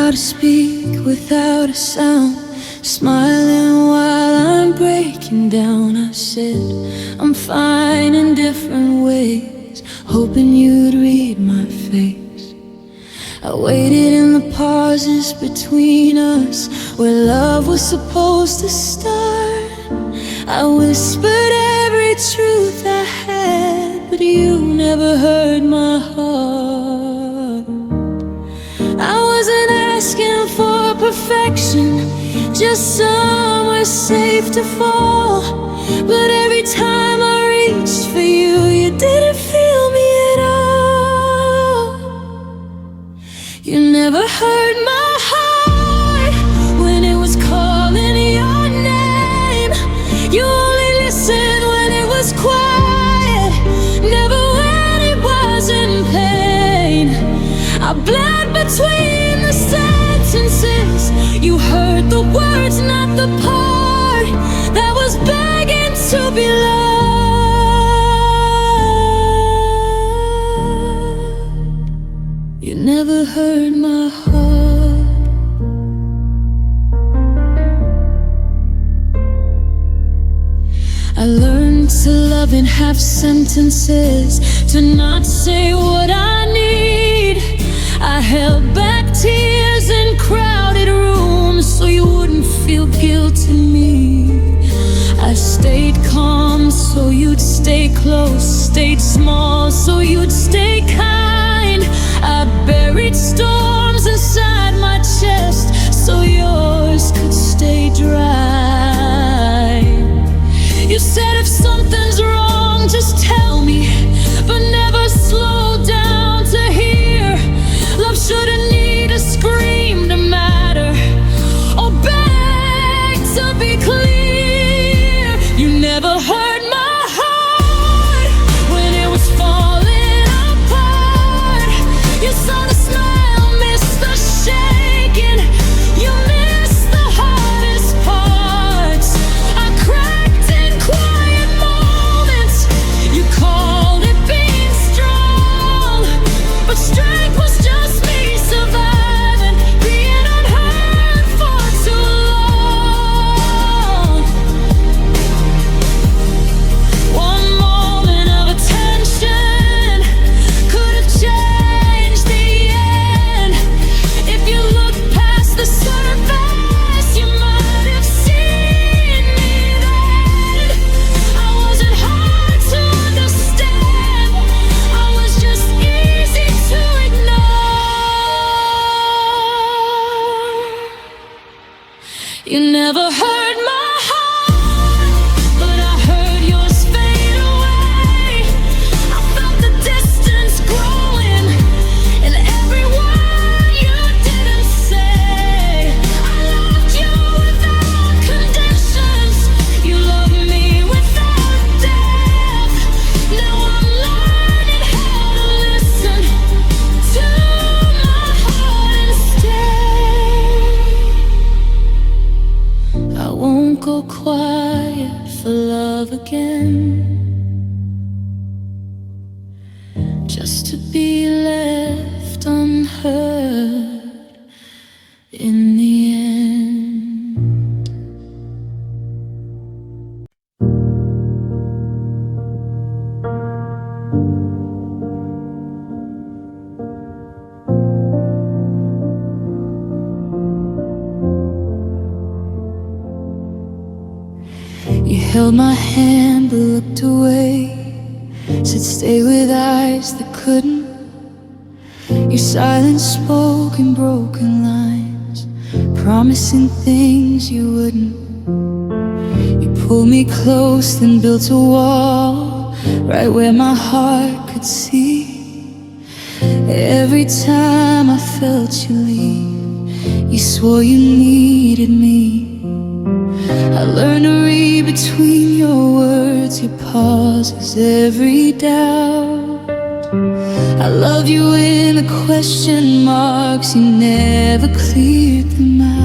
how to speak without a sound, smiling while I'm breaking down. I said I'm fine in different ways, hoping you'd read my face. I waited in the pauses between us, where love was supposed to start. I whispered every truth I had, but you never heard my heart. I wasn't asking for perfection, just somewhere safe to fall. But every time I reached for you, you didn't feel me at all. You never heard my heart when it was calling your name. You only listened when it was quiet, never when it was in pain. I bled between the sentences. You heard the words, not the part that was begging to be loved. You never heard my heart. I learned to love in half sentences, to not say what I need. I held back tears in crowded rooms so you wouldn't feel guilt in me. I stayed calm so you'd stay close, stayed small so you'd stay kind. I buried storms inside my chest so yours could stay dry. You said if something's wrong, just tell me, but never slow down to hear. Love shouldn't need a scream to matter, or beg to be clear. You never heard my heart when it was falling apart. You saw the smile, missed the shaking. You missed the hardest parts. I cracked in quiet moments. You called it being strong, but strength was just me surviving, being unheard for too long. One moment of attention could have changed the end. If you look past the surface, you might have seen me then. I wasn't hard to understand, I was just easy to ignore. You never heard my heart, but I heard yours fade away. I felt the distance growing in every word you didn't say. I loved you without conditions, you loved me without depth. Now I'm learning how to listen to my heart instead. I won't go quiet for love again, just to be left unheard in the end. You held my hand but looked away, said stay with eyes that couldn't. Your silence spoke in broken lines, promising things you wouldn't. You pulled me close, then built a wall right where my heart could see. Every time I felt you leave, you swore you needed me. I learned to read between your words, your pauses, every doubt. I love you in the question marks, you never cleared them out.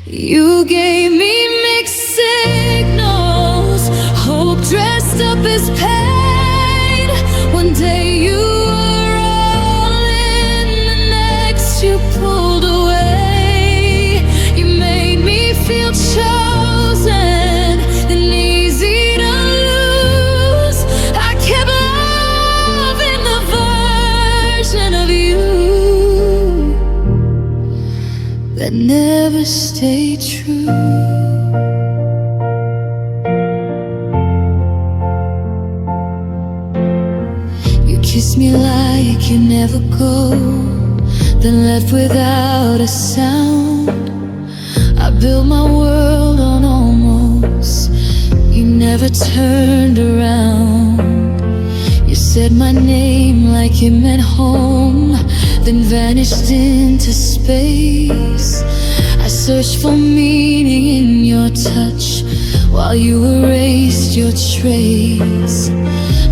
You gave me mixed signals, hope dressed up as pain. One day you were all in, the that never stayed true. You kissed me like you never go, then left without a sound. I built my world on almost, you never turned around. You said my name like it meant home, then vanished into space. I searched for meaning in your touch while you erased your trace.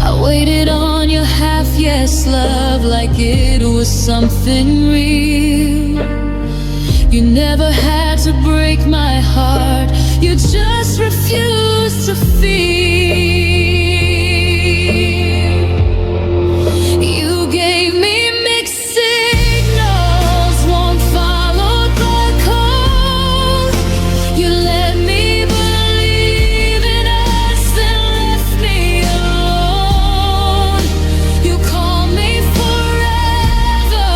I waited on your half-yes love like it was something real. You never had to break my heart, you just refused to feel. You gave me mixed signals, one followed by cold. You let me believe in us, then left me alone. You called me forever,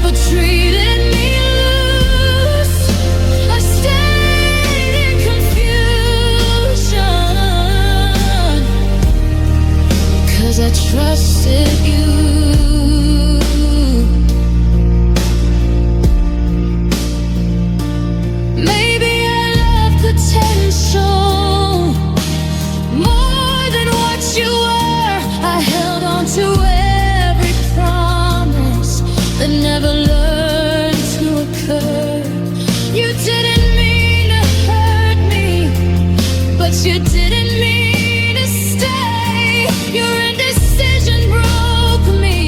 but treated me loose. I stayed in confusion, 'cause I trusted you. Maybe I love potential more than what you were. I held on to every promise that never learned to occur. You didn't mean to hurt me, but you didn't mean to stay. Your indecision broke me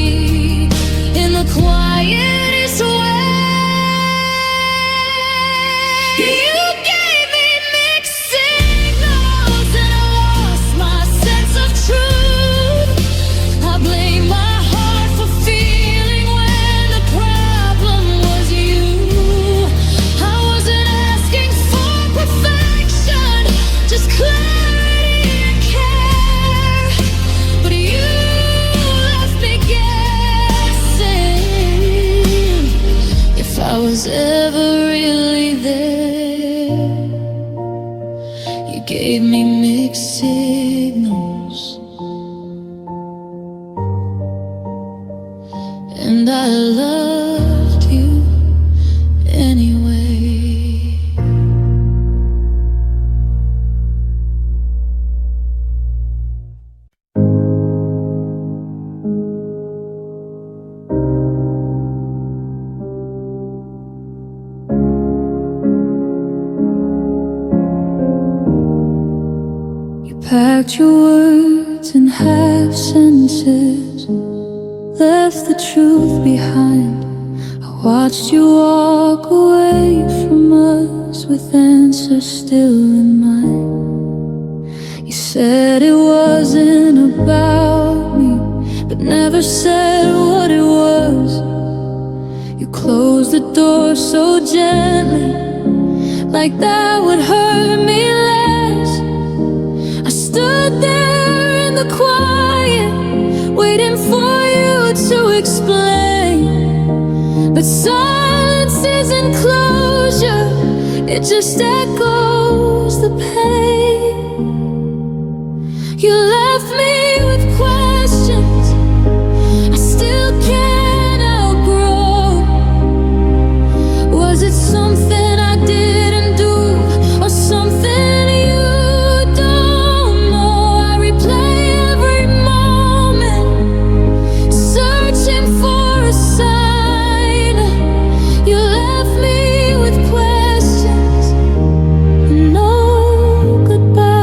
in the quietest way. You gave me mixed signals and I lost my sense of truth. I blame my heart for feeling when the problem was you. I wasn't asking for perfection, just clarity and care. But you left me guessing if I was ever really there. You gave me mixed signals, and I loved you anyway. You packed your words in half sentences, left the truth behind. I watched you walk away from us with answers still in mind. You said it wasn't about me, but never said what it was. You closed the door so gently, like that would hurt me less. I stood there in the quiet, waiting for you to explain. But silence isn't closure, it just echoes the pain. You left me with questions I still can't outgrow. Was it something I didn't do, or something you don't know? I replay every moment, searching for a sign. You left me with questions, no goodbye.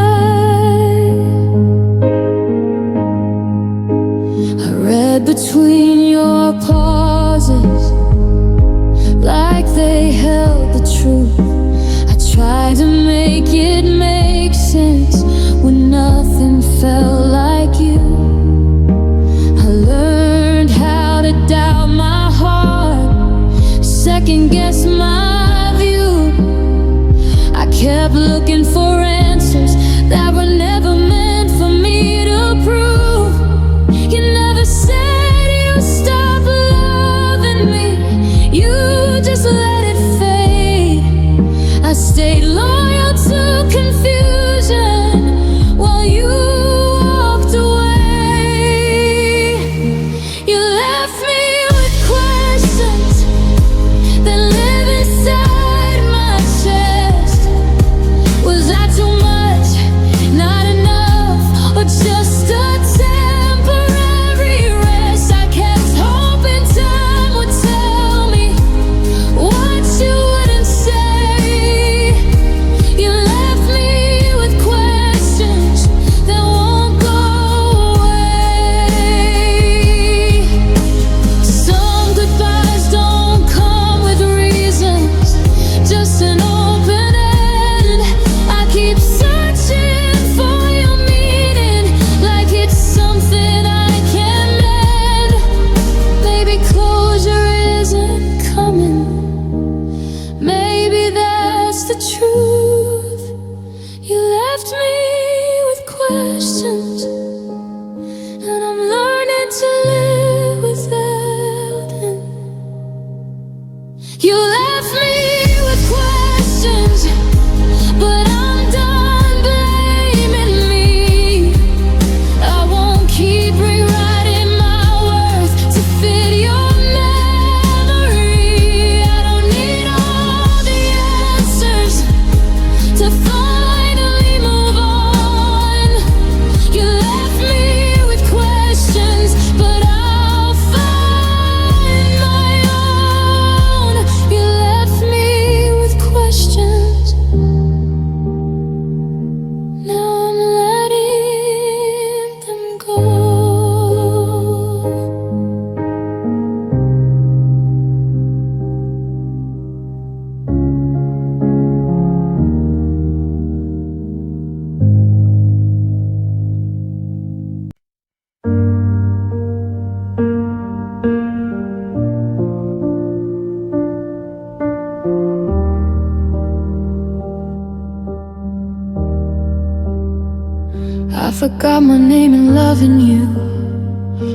Forgot my name in loving you,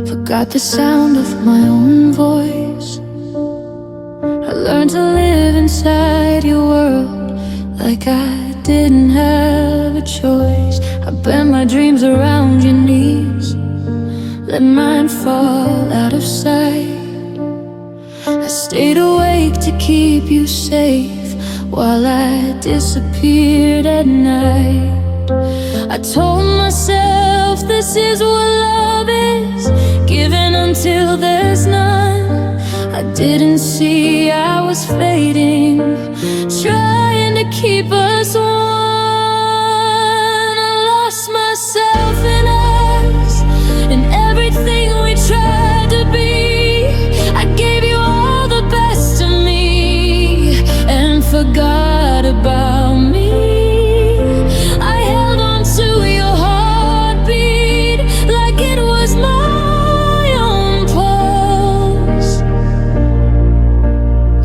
forgot the sound of my own voice. I learned to live inside your world like I didn't have a choice. I bent my dreams around your knees, let mine fall out of sight. I stayed awake to keep you safe while I disappeared at night. I told myself this is what love is, giving until there's none. I didn't see I was fading, trying to keep us one. I lost myself in us, in everything we tried to be. I gave you all the best of me and forgot about me. I held on to your heartbeat like it was my own pulse.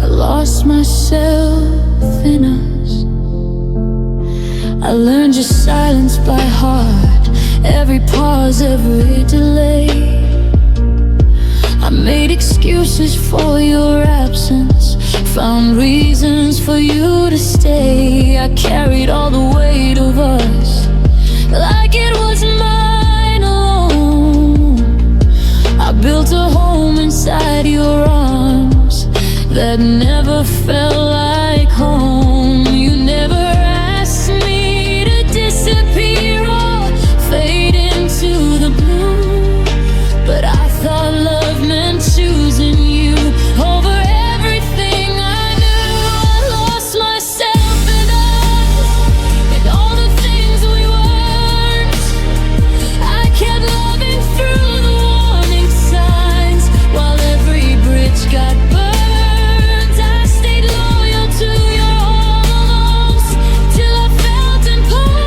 I lost myself in us. I learned your silence by heart, every pause, every delay. I made excuses for your absence, found reasons for you to stay. I carried all the weight of us like it was mine alone. I built a home inside your arms that never felt like home. You never asked me to disappear or fade into the blue, but I thought love meant choosing you over everything I knew. I lost myself in us, in all the things we weren't. I kept loving through the warning signs while every bridge got burned. I stayed loyal to your almost till I felt impossible.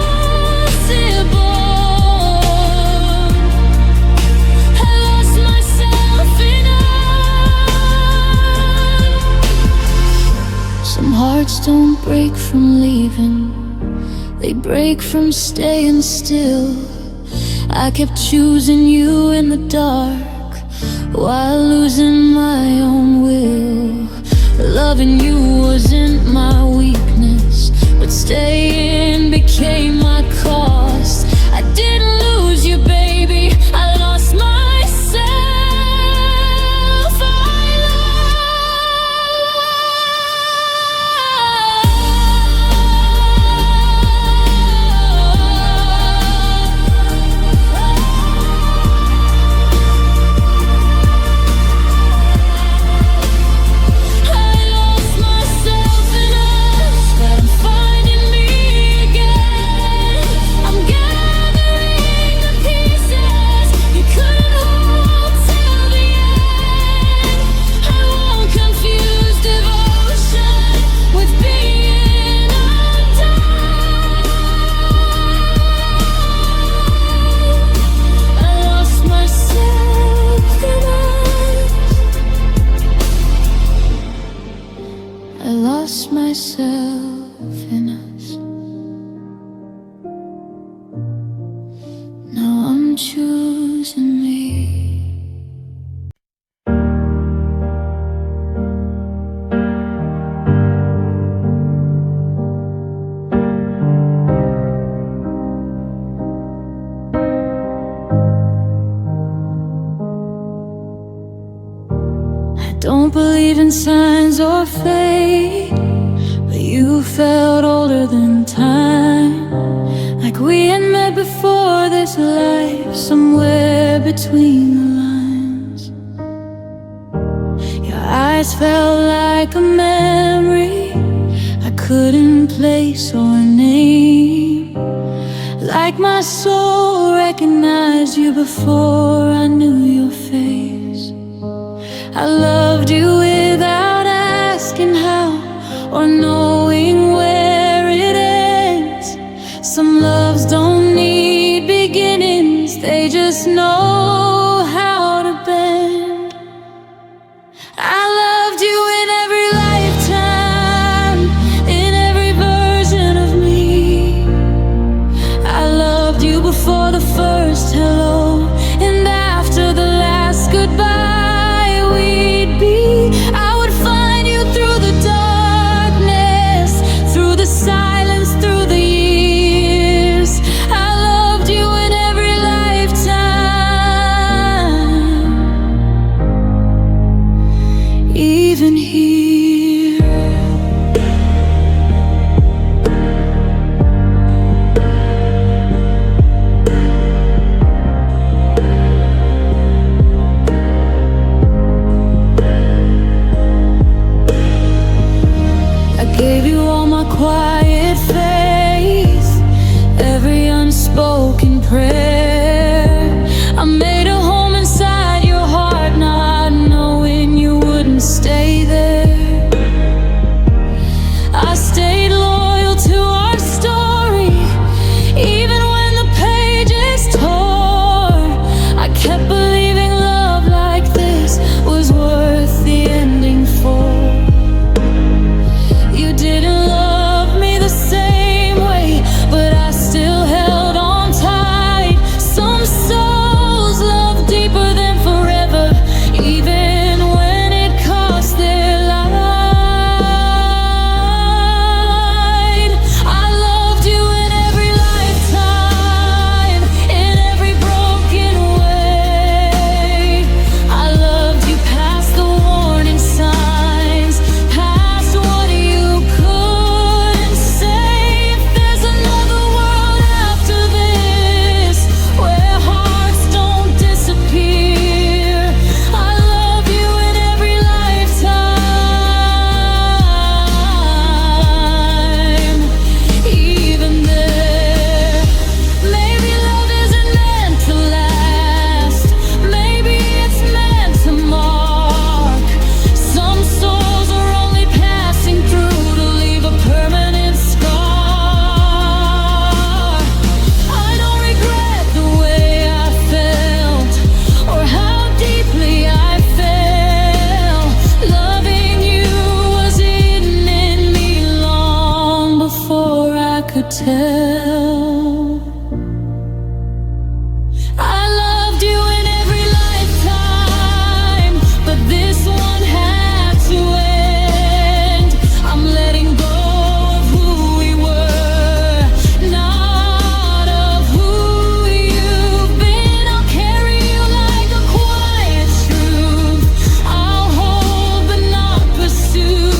I lost myself in us. Some hearts don't break from leaving, they break from staying still. I kept choosing you in the dark while losing my own will. Loving you wasn't my weakness, but staying became my cost. I didn't lose you, baby, I lost myself. I lost myself in us, but I'm finding me again. I'm gathering the pieces you couldn't hold till the end. I won't confuse devotion with being undone. I lost myself in us. I lost myself in us. Now I'm choosing me. I don't believe in signs or fate, but you felt older than time, like we had met before this life, somewhere between the lines. Your eyes felt like a memory I couldn't place or name, like my soul recognized you before I knew your face. I loved you without asking how or knowing where it ends. Some loves don't need beginnings, they just know how to bend. I loved you in every lifetime, in every version of me. I loved you before the first even here. I gave you all my quiet faith, every unspoken prayer. I made a home inside your heart, not knowing you wouldn't stay there. I stayed loyal to our story, even when the pages tore. I kept believing love like this was worth the ending for. You didn't love me the same way, but I still held on tight. Some souls love deeper than forever, even when it cost their life. I loved you in every lifetime, in every broken way. I loved you past the warning signs, past what you couldn't say. If there's another world after this, where hearts don't disappear, I love you in every lifetime. Even there, maybe love isn't meant to last, maybe it's meant to mark. Some souls are only passing through to leave a permanent scar. I don't regret the way I felt or how deeply I fell. Loving you was hidden in me long before I could tell. I loved you in every lifetime, but this one had to end. I'm letting go of who we were, not of who you've been. I'll carry you like a quiet truth. I'll hold but not pursue.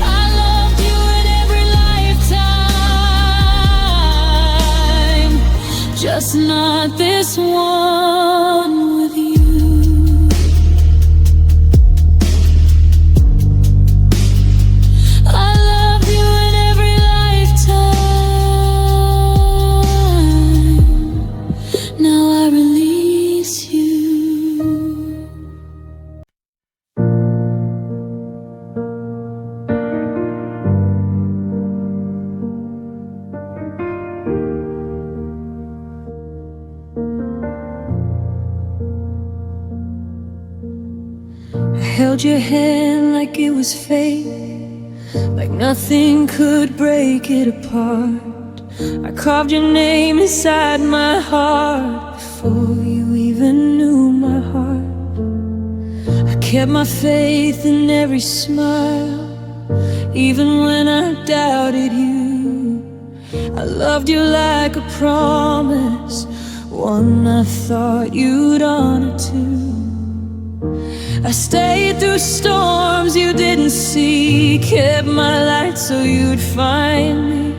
I loved you in every lifetime, just not this one with you. I loved you in every lifetime. Now I release you. I held your hand like it was fate, like nothing could break it apart. I carved your name inside my heart before you even knew my heart. I kept my faith in every smile, even when I doubted you. I loved you like a promise, one I thought you'd honor too. I stayed through storms you didn't see, kept my light so you'd find me.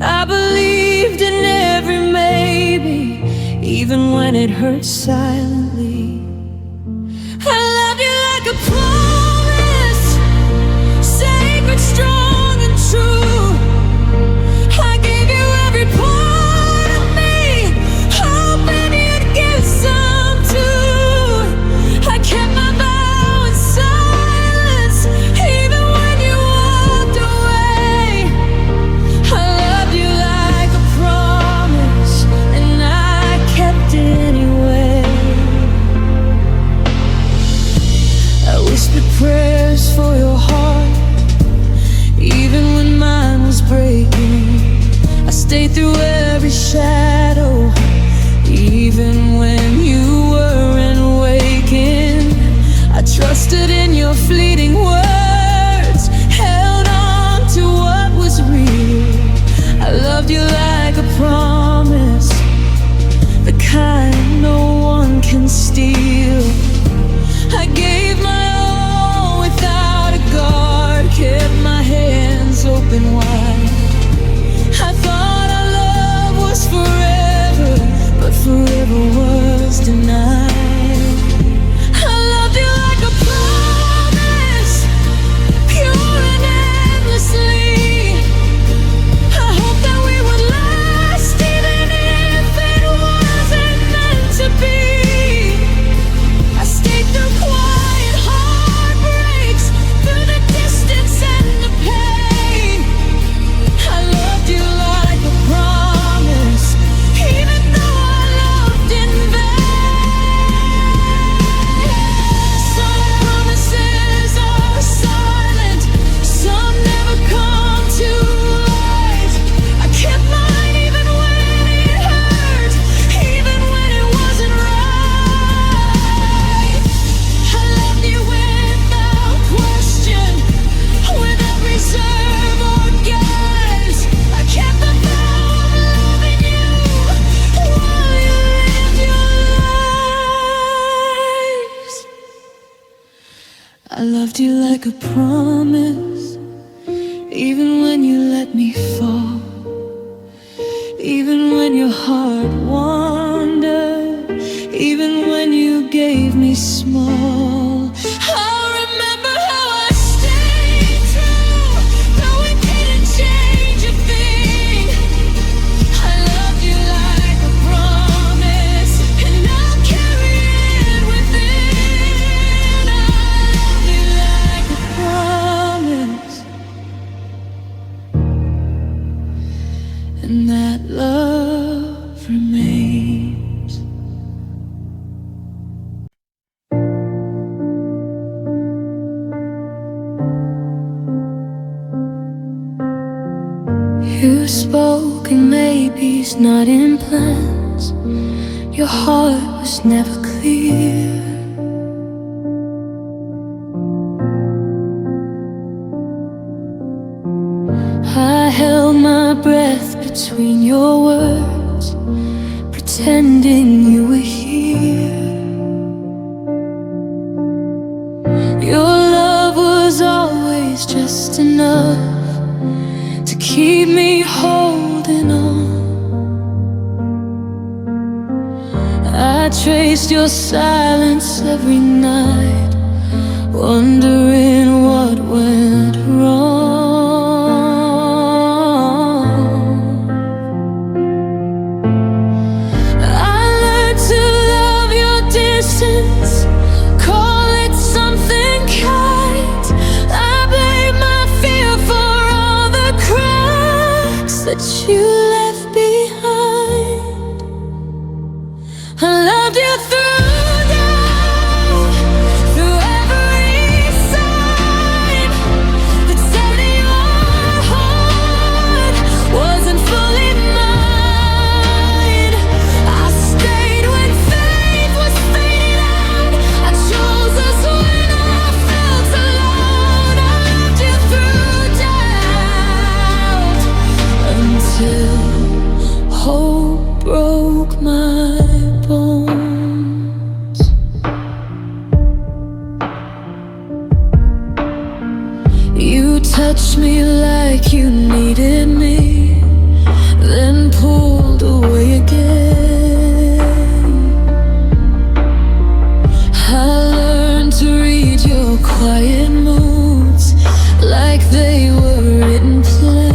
I believed in every maybe, even when it hurt silently. I loved you like a promise, sacred, strong and true. I gave you every part of me, hoping you'd give some too. I kept my vow in silence, even when you walked away. I loved you like a promise, and I kept it anyway. I whispered prayers for your heart, even when mine was breaking. I stayed through every shadow, even when you weren't waking. I trusted in your fleeting words, held on to what was real. I loved you like a promise, the kind no one can steal. I gave my all with like a promise, even when you let me fall, even when your heart wandered, even when you gave me small. I'll remember how I stayed true, though it didn't change a thing. I loved you like a promise, and I'll carry it within. I love you like a promise, and that love remains. You spoke in maybes, not in plans. Your heart was never clear. I held my breath between your words, pretending you were here. Your love was always just enough to keep me holding on. I traced your silence every night, wondering what went wrong. I learned to love your distance, call it something kind. I blame my fear for all the cracks that you left behind. I loved you through doubt, through every sign that said your heart wasn't fully mine. I stayed when faith was fading out. I chose us when I felt alone. I loved you through doubt until hope broke my bones. You touched me like you needed me, then pulled away again. I learned to read your quiet moods like they were written plans.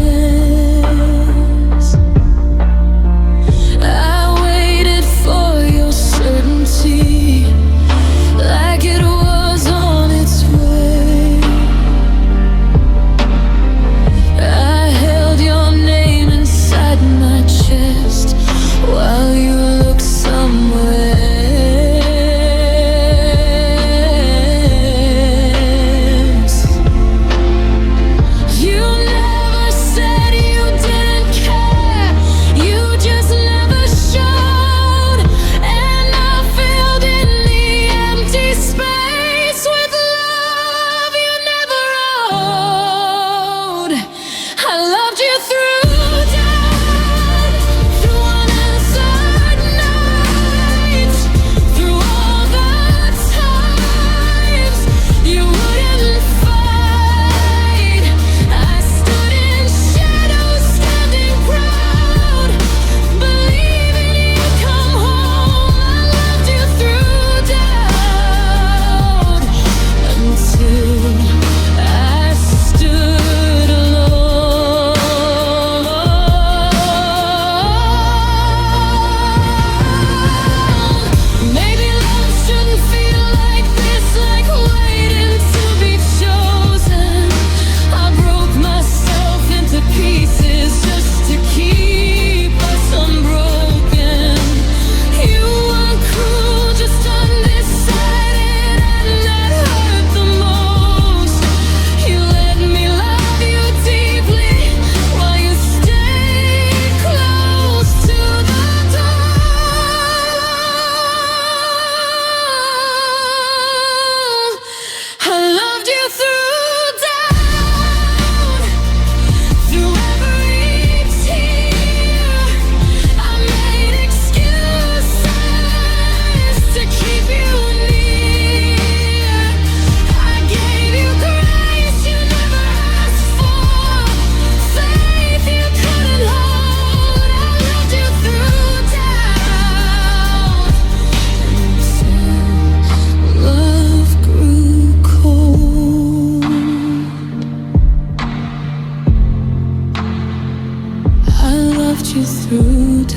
I waited for your certainty like it was on its way. I held your name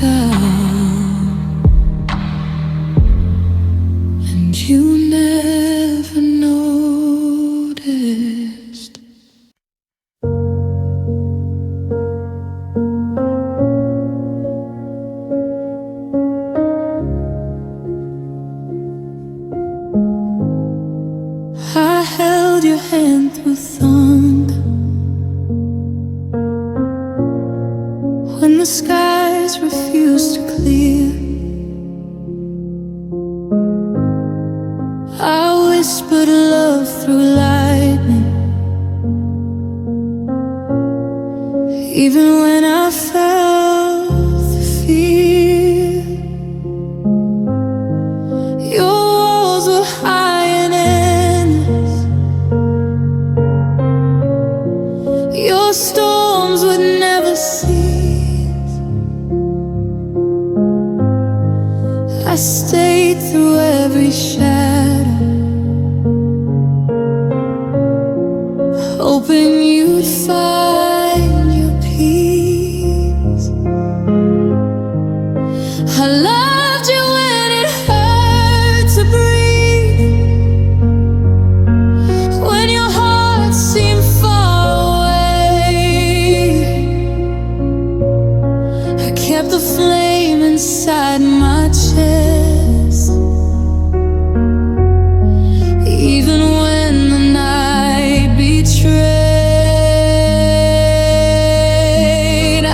down, and you never noticed. I held your hand through thunder when the skies refused to clear. I whispered love through lightning, even when I felt the fear. Your walls were high and endless, your storms would never cease. I stayed through every shadow, hoping you'd find your peace. I loved you when it hurt to breathe, when your heart seemed far away. I kept the flame inside my chest, even when the night betrayed. I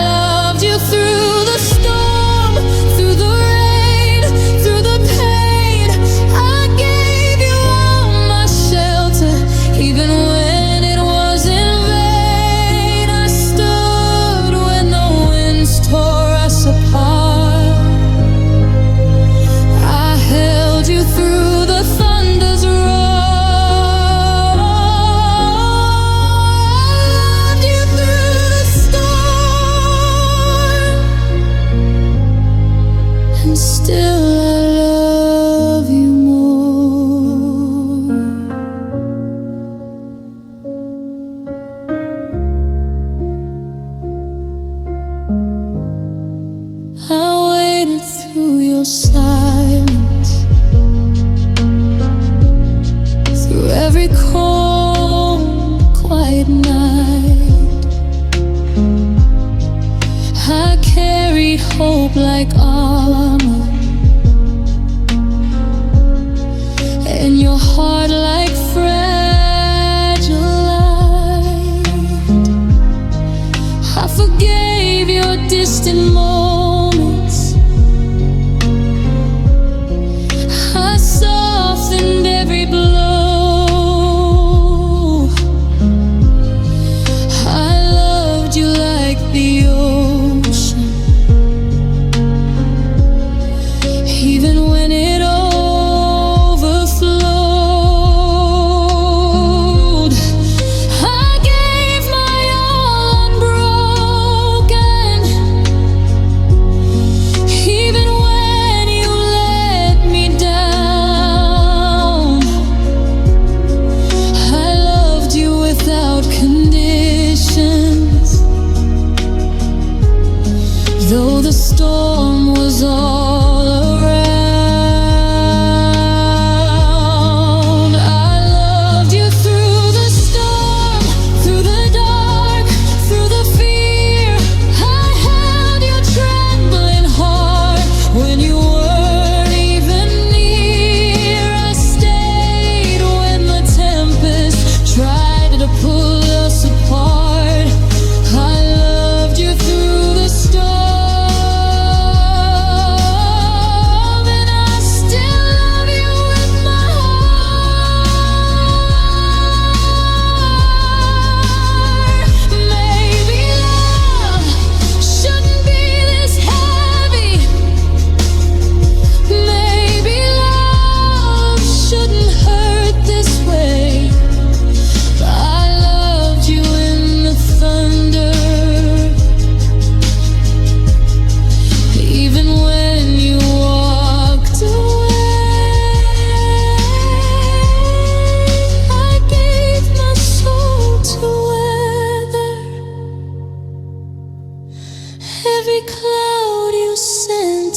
loved you through the storm, through the rain, through the pain. I gave you all my shelter, even when it was in vain. I stood when the winds tore us apart. I held you through the thunder's roar. I loved you through the storm, and still I love you more. I waited through your silence, through every cold, quiet night. I carried hope like armor, and your heart like fragile light. I forgave your distant moments, I softened every blow. I loved you like the ocean, even when it overflowed. I gave my all unbroken,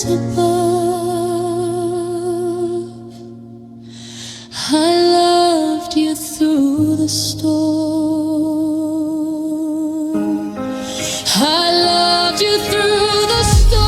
above. I loved you through the storm. I loved you through the storm.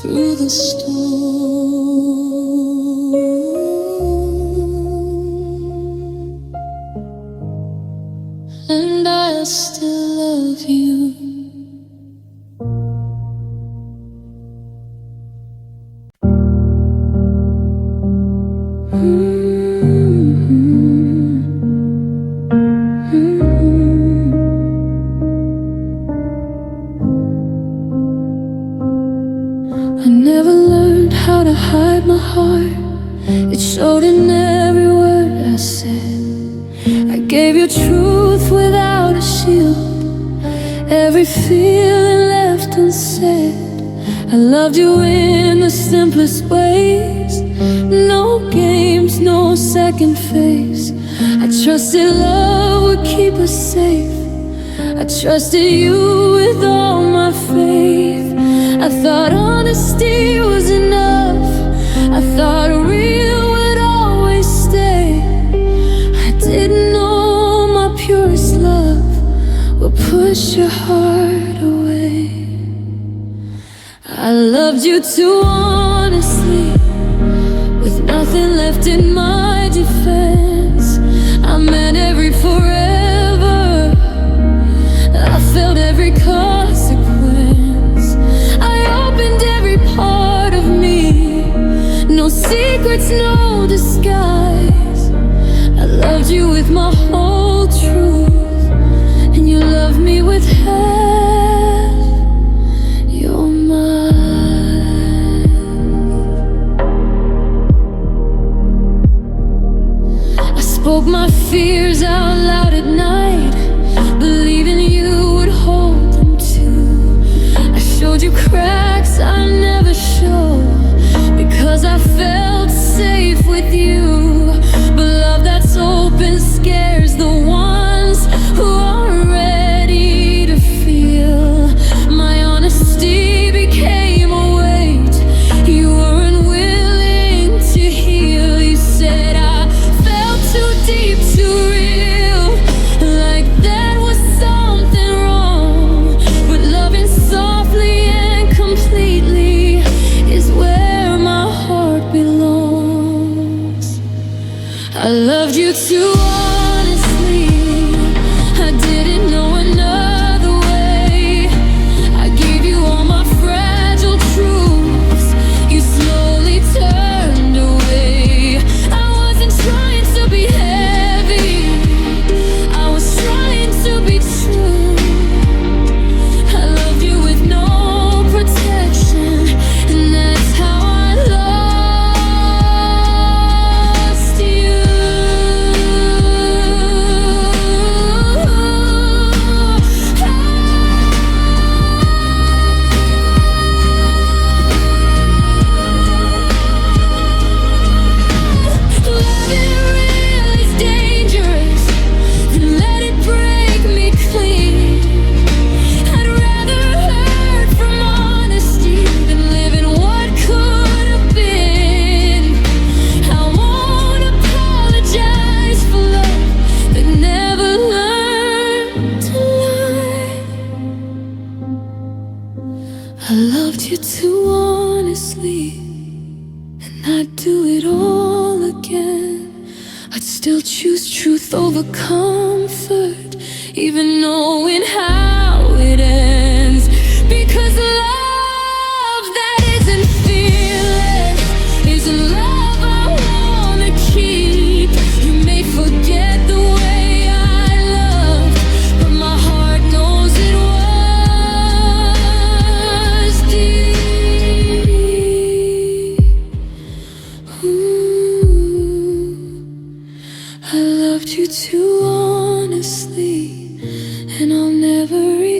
Through the storm, and I still love you. I never learned how to hide my heart. It showed in every word I said. I gave you truth without a shield, every feeling left unsaid. I loved you in the simplest ways, no games, no second phase. I trusted love would keep us safe. I trusted you with all my faith. I thought honesty was enough. I thought real would always stay. I didn't know my purest love would push your heart away. I loved you too honestly, with nothing left in my defense. I meant every forever, I felt every consequence. I opened every part of me, no secrets, no disguise. I loved you with my whole truth, and you loved me with half your mind. I spoke my fears out loud at night, believing you would hold them too. I showed you cracks I never showed, because I felt safe with you. But love that's open scares the ones who are ready to feel. My honesty became a weight you were unwilling to heal. You said I felt too deep, too real, like that was something wrong. But loving softly and completely is where my heart belongs. I loved you too honestly, I didn't know another way. I gave you all my fragile truths, you slowly turned away. I wasn't trying to be heavy, I was trying to be true. I loved you with no protection, and that's how I lost you. Loving real is dangerous, and let it break me clean. I'd rather hurt from honesty than live in what could have been. I won't apologize for love that never learned to lie. I loved you too honestly, and I'd do it all again. I'd still choose truth over comfort, even knowing how it ends. Because love that isn't fearless isn't love I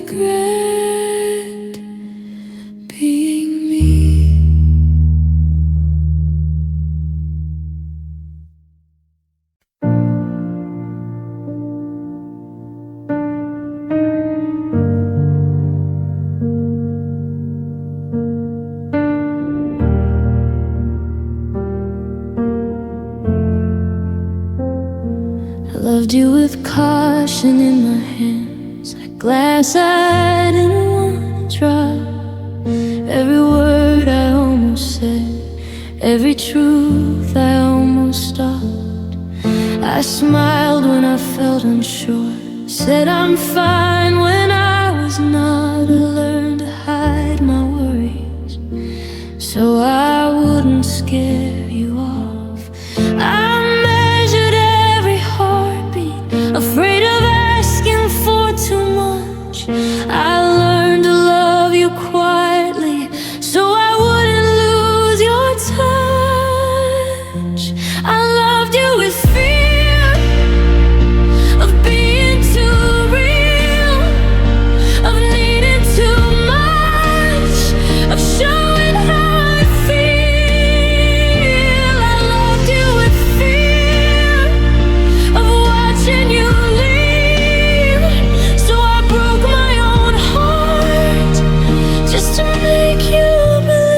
regret being me. I loved you with caution in my hands, a glass I didn't want to drop. Every word I almost said, every truth I almost stopped. I smiled when I felt unsure, said I'm fine when I was not. I learned to hide my worries so I wouldn't scare you off. I measured every heartbeat, afraid of asking for too much. I learned to love you quietly so I wouldn't lose your touch. I loved you with fear of being too real, of needing too much, of showing how I feel. I loved you with fear of watching you leave, so I broke my own heart just to make you believe.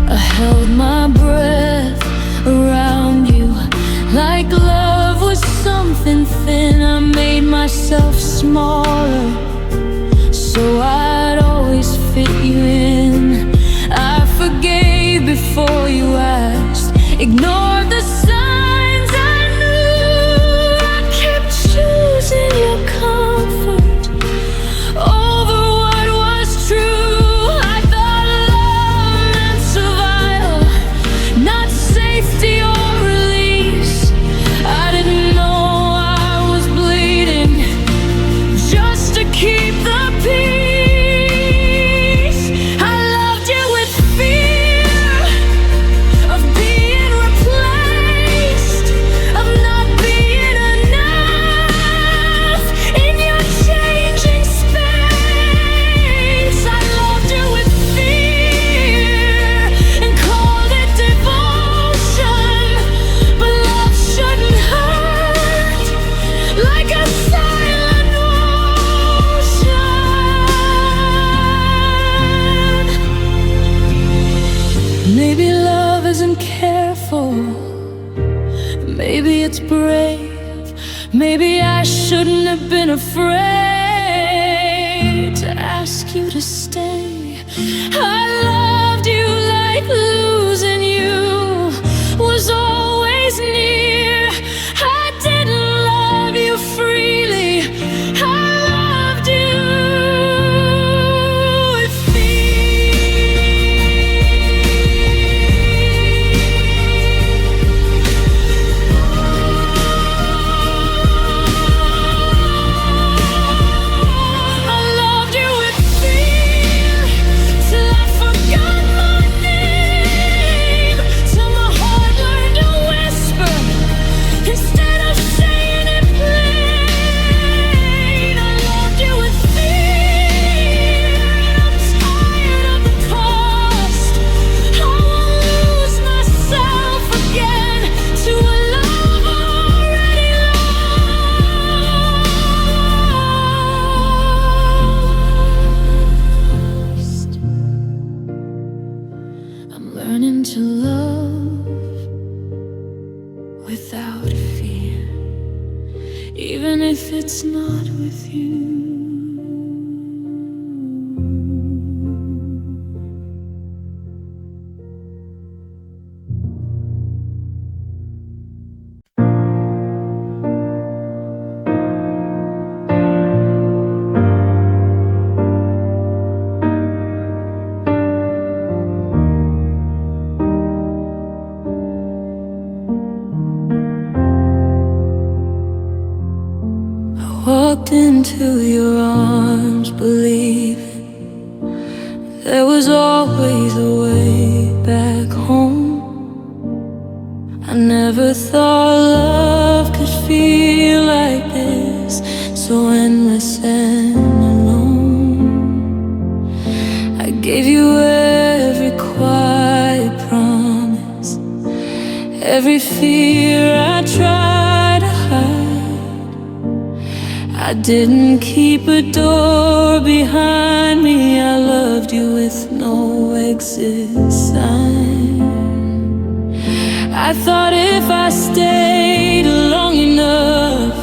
I held my breath around you like love was something thin. I made myself smaller so I'd always fit you in. I forgave before you asked, ignored the signs I knew. I kept choosing your comfort over what was true. I thought love meant survival, not safety or release. I didn't know I was bleeding just to keep the peace. I loved you with fear of being replaced, of not being enough in your changing space. I loved you with fear and called it devotion, but love shouldn't hurt like a silent ocean. Maybe love isn't careful, maybe it's brave. Maybe I shouldn't have been afraid to ask you to stay. I loved you like losing you was always near. I didn't love you freely, I loved you with I loved you with fear till I forgot my name, till my heart learned to whisper instead of saying it plain. I loved you with fear, and I'm tired of the cost. I won't lose myself again to a love already lost. I'm learning to love without fear, even if it's not with you. Walked into your arms, believing there was always a way back home. I never thought love could feel like this, so endless and alone. I gave you every quiet promise, every fear I tried to hide. I didn't keep a door behind me. I loved you with no exit sign. I thought if I stayed long enough,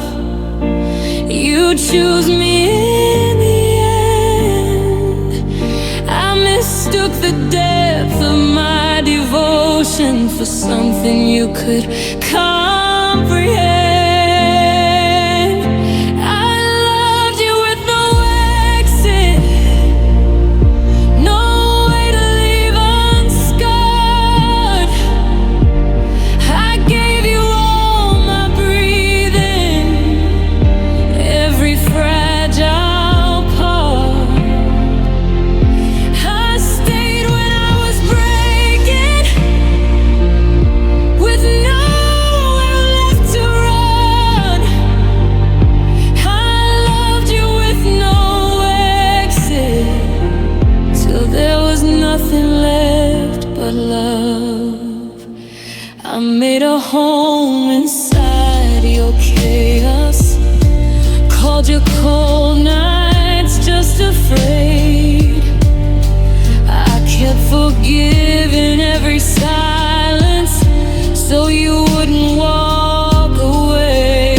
you'd choose me in the end. I mistook the depth of my devotion for something you could comprehend. I made a home inside your chaos, called your cold nights just afraid. I kept forgiving every silence so you wouldn't walk away.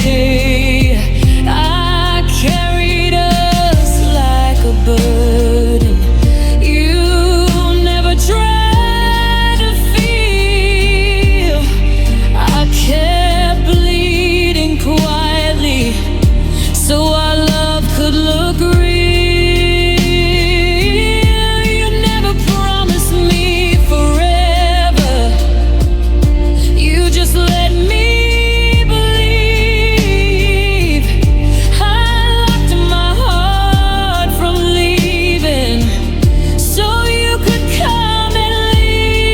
I carried us like a burden you never tried. So our love could look real. You never promised me forever. You just let me believe. I locked my heart from leaving so you could come and leave.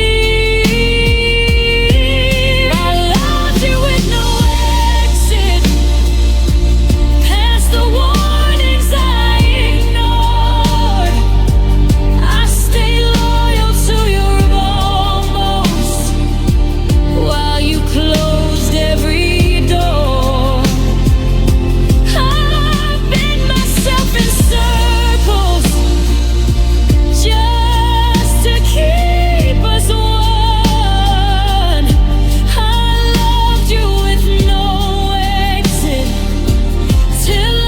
I loved you with no exit. The warnings I ignored. I stayed loyal to your almost while you closed every door. I've been myself in circles just to keep us one. I loved you with no exit till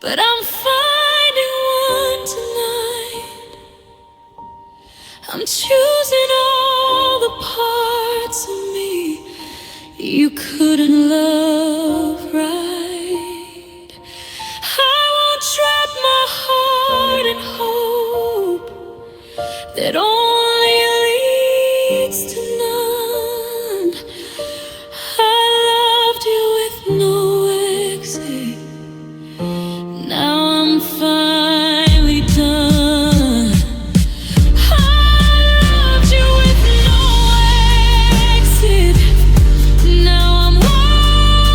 but I'm finding one tonight. I'm choosing all the parts of me you couldn't love right. I won't trap my heart in hope that only leads to none. I loved you with no exit. Now I'm finally done. I loved you with no exit. Now I'm walking.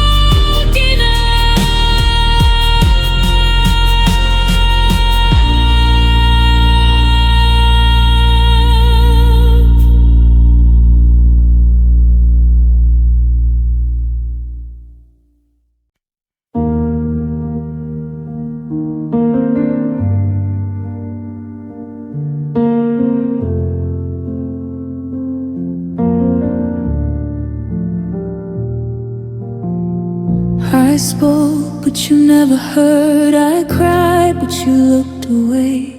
spoke, but you never heard. I cried, but you looked away.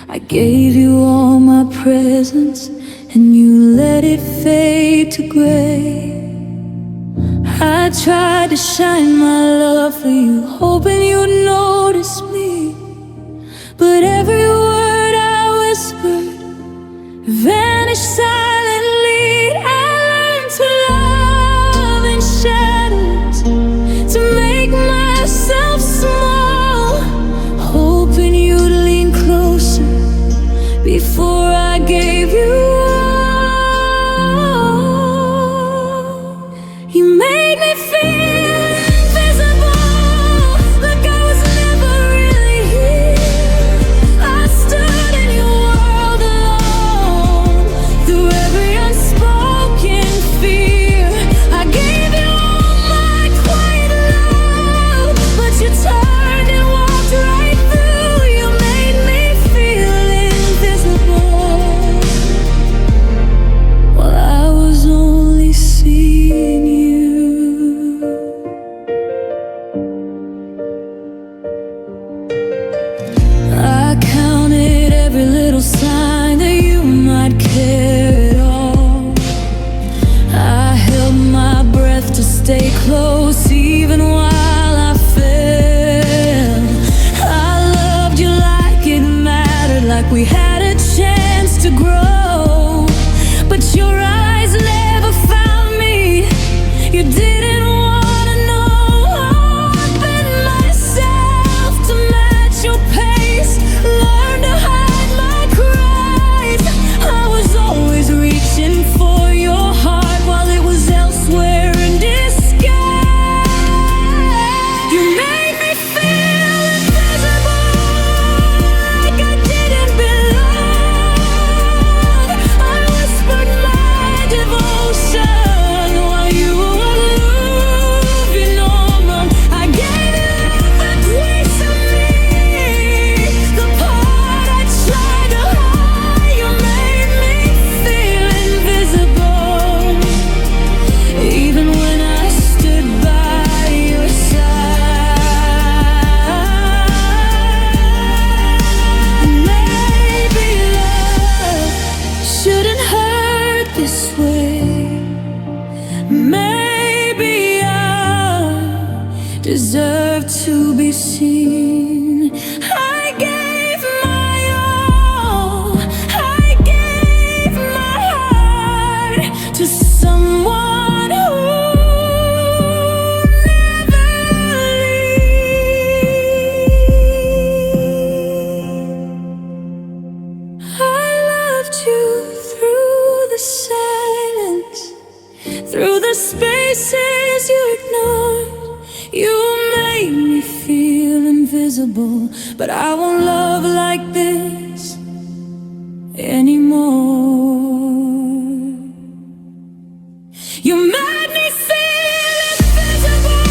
I gave you all my presence, and you let it fade to gray. I tried to shine my love for you, hoping you'd notice me, but every word I whispered vanished silently. I learned to love in shadows, to make myself small, hoping you'd lean closer before I gave you all. You made me feel invisible, like I was never really here. I stood in your world alone, through every unspoken fear. I gave you all my quiet love, but you turned and walked right through. You made me feel invisible, while I was only seeing you. I counted every little sign that you might care at all. I held my breath to stay close, even while I fell. I loved you like it mattered, like we had a chance to grow. But your eyes never found me. You didn't wanna know. I bent myself to match your pace, learned to hide my cries. I was always reaching for your heart while it was elsewhere in disguise. You made me feel invisible, like I didn't belong. I whispered my devotion while you were moving on. I gave you every piece of me, the part I tried to hide. You made me feel invisible, even when I stood by your side. Maybe love shouldn't hurt this way. Maybe I deserve to be seen. I gave my all, I gave my heart to someone who never leaves. I loved you through the silence, through the spaces you ignored. You made me feel invisible, but I won't love like this anymore. You made me feel invisible,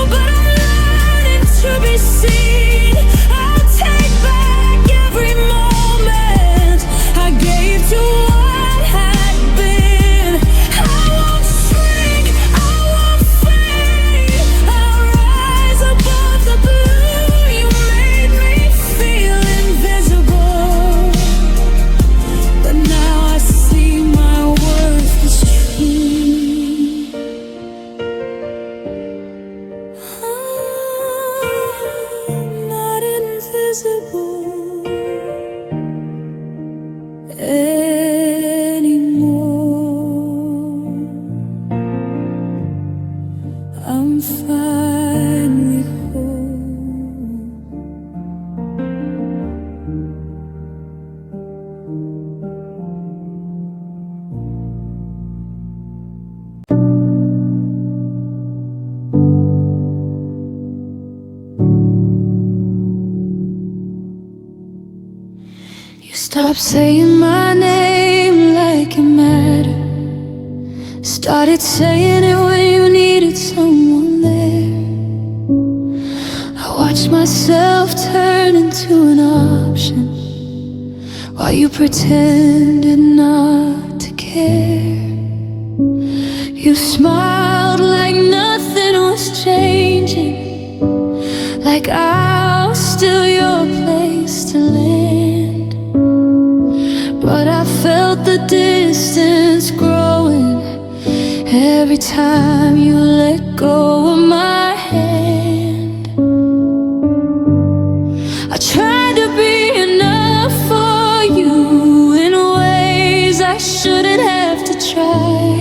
but I'm learning to be seen. I'll take back every moment I gave to what had been. I won't shrink, I won't fade. I'll rise above the blue. You made me feel invisible, but now I see my worth is true. I'm not invisible anymore. I'm finally whole. You stopped saying my name like it mattered. Started saying it when you needed someone there. I watched myself turn into an option while you pretended not to care. You smiled like nothing was changed. like I was still your place to land. But I felt the distance growing every time you let go of my hand. I tried to be enough for you in ways I shouldn't have to try.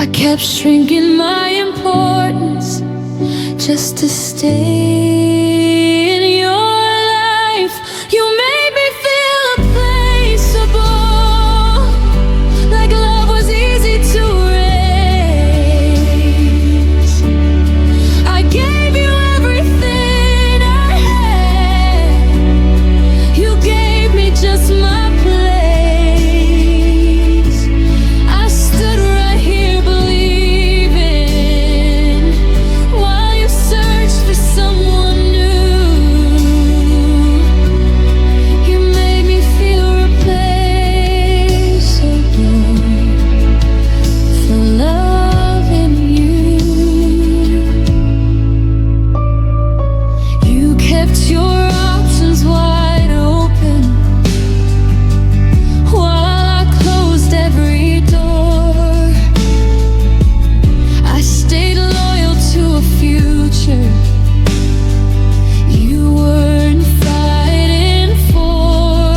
I kept shrinking my importance just to stay in your life. You made me feel replaceable, like love was easy to erase. I gave you everything I had. You gave me just my place. I stood right here believing while you searched for someone new. You made me feel replaceable for loving you. You kept your options wide open while I closed every door. I stayed loyal to a future you weren't fighting for.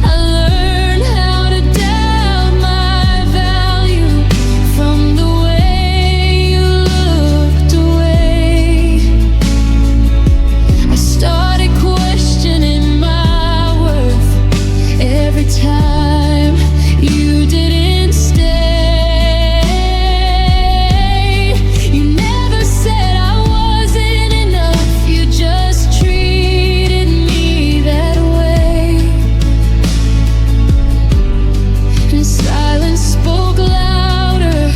I learned how to doubt my value from the way you looked away. I started questioning my worth every time you didn't stay. You never said I wasn't enough, you just treated me that way. And silence spoke louder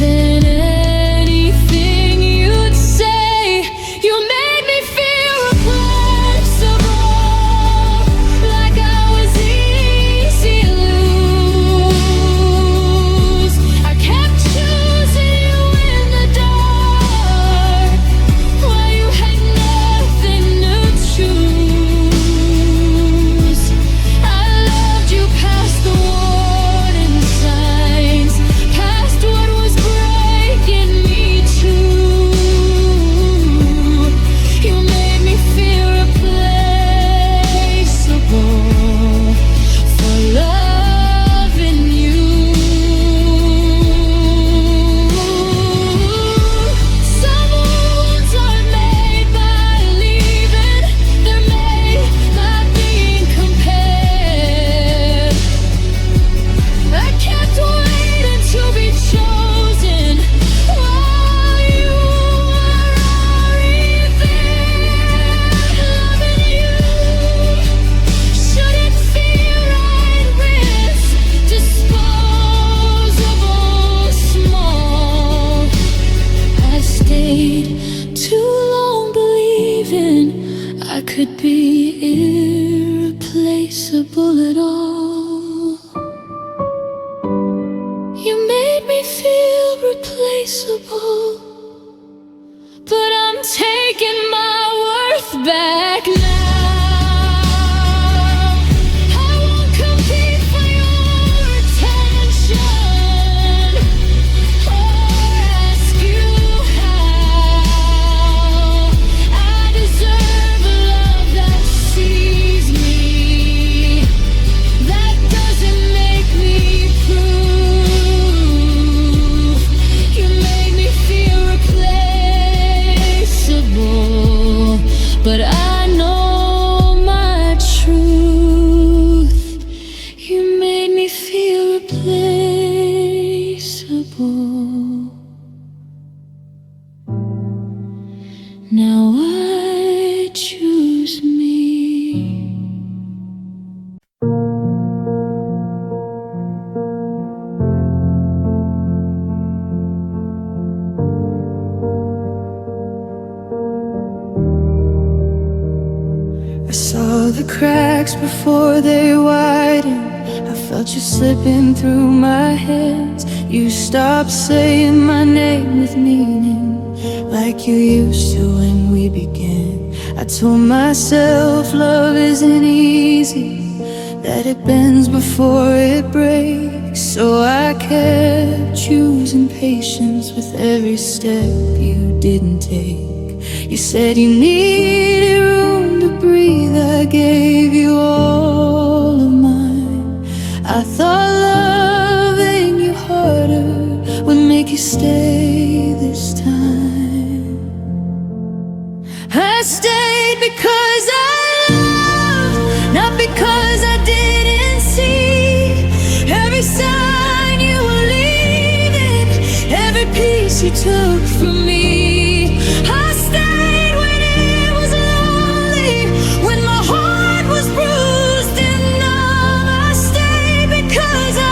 than anything you'd say. You made me feel replaceable, like I was easy to lose. I kept choosing you in the dark while you had nothing to choose. I loved you past the warning signs, past what was breaking me too. You made me feel replaceable for loving you. Some wounds are made by leaving, they're made by being compared. I kept waiting to be chosen while you were already there. Loving you shouldn't feel right, risk disposable, small. I stayed too long believing I could be irreplaceable at all. You made me feel replaceable, but I'm taking my worth back now. I won't compete for your attention or ask you how. I deserve a love that sees me, that doesn't make me proof. You made me feel replaceable, but I know my truth. You made me feel replaceable. Now I choose me. I saw the cracks before they widened. I felt you slipping through my hands. You stopped saying my name with meaning. like you used to when we began. I told myself love isn't easy, that it bends before it breaks. So I kept choosing patience with every step you didn't take. You said you needed room to breathe, I gave you all of mine. I thought loving you harder would make you stay this time. I stayed because I loved, not because I didn't see every sign you were leaving, every piece you took from me. I stayed when it was lonely, when my heart was bruised and numb. I stayed because I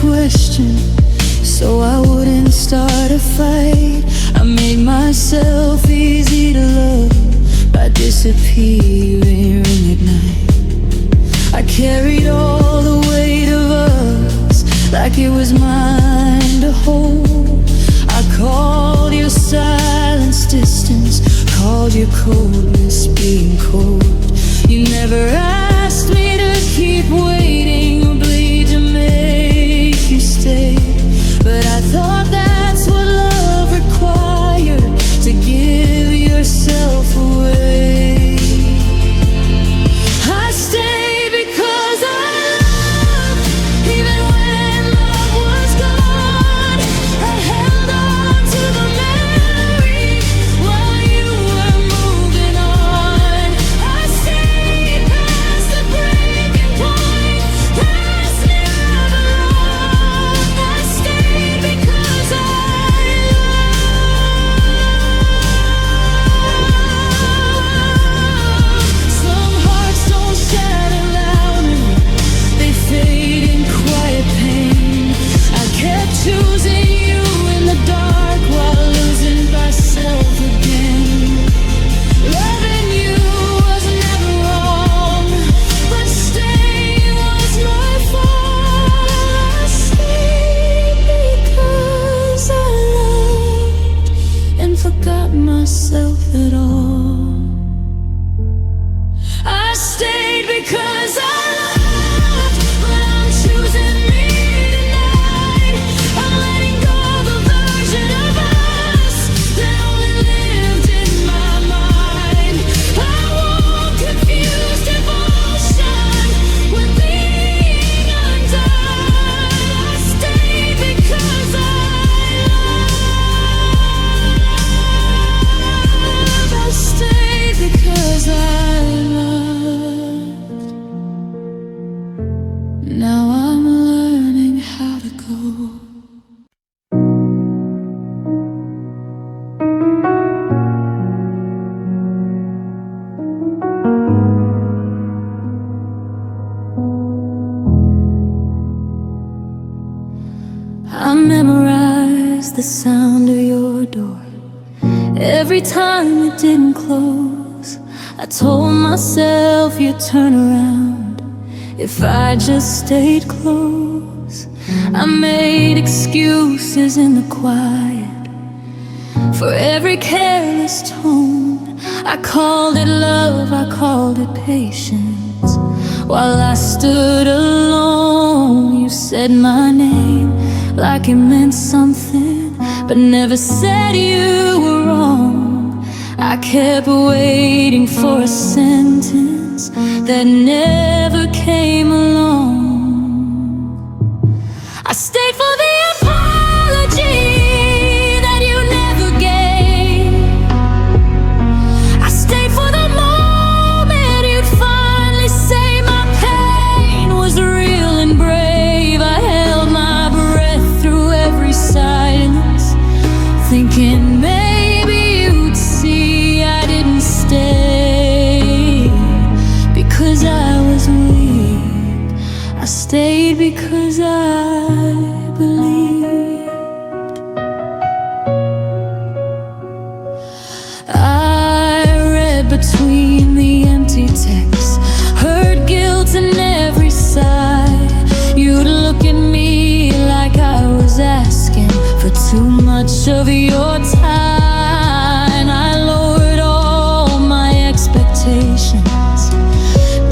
question, so I wouldn't start a fight. I made myself easy to love by disappearing at night. I carried all the weight of us like it was mine to hold. I called your silence distance, called your coldness being cold. You never asked me to keep waiting or bleed to make you stay, but I thought that's what love required, to give yourself away. I stayed because I loved, even when love was gone. I held on to the memory while you were moving on. I stayed past the breaking point, past never wrong. I stayed because I love. Some hearts don't shatter loudly, they fade in quiet pain. I kept choosing you in the dark while losing myself again. Loving you was never wrong, but staying was my fault. I stayed because I loved and forgot myself at all. I stayed because I loved, but I'm choosing me tonight. I'm letting go of a version of us that only lived in my mind. I won't confuse devotion with being undone. I stayed because I love. I stayed because I loved. Now I'm learning how to go. I memorized the sound of your door. Every time it didn't close, I told myself you'd turn around if I just stayed close. I made excuses in the quiet for every careless tone. I called it love, I called it patience. While I stood alone, you said my name like it meant something, but never said you were wrong. I kept waiting for a sentence that never came along. I stayed for the apology that you never gave. I stayed for the moment you'd finally say my pain was real and brave. I held my breath through every silence, thinking maybe you'd see I didn't stay because I was weak. stayed because I believed. I read between the empty texts, heard guilt in every sigh. You'd look at me like I was asking for too much of your time. I lowered all my expectations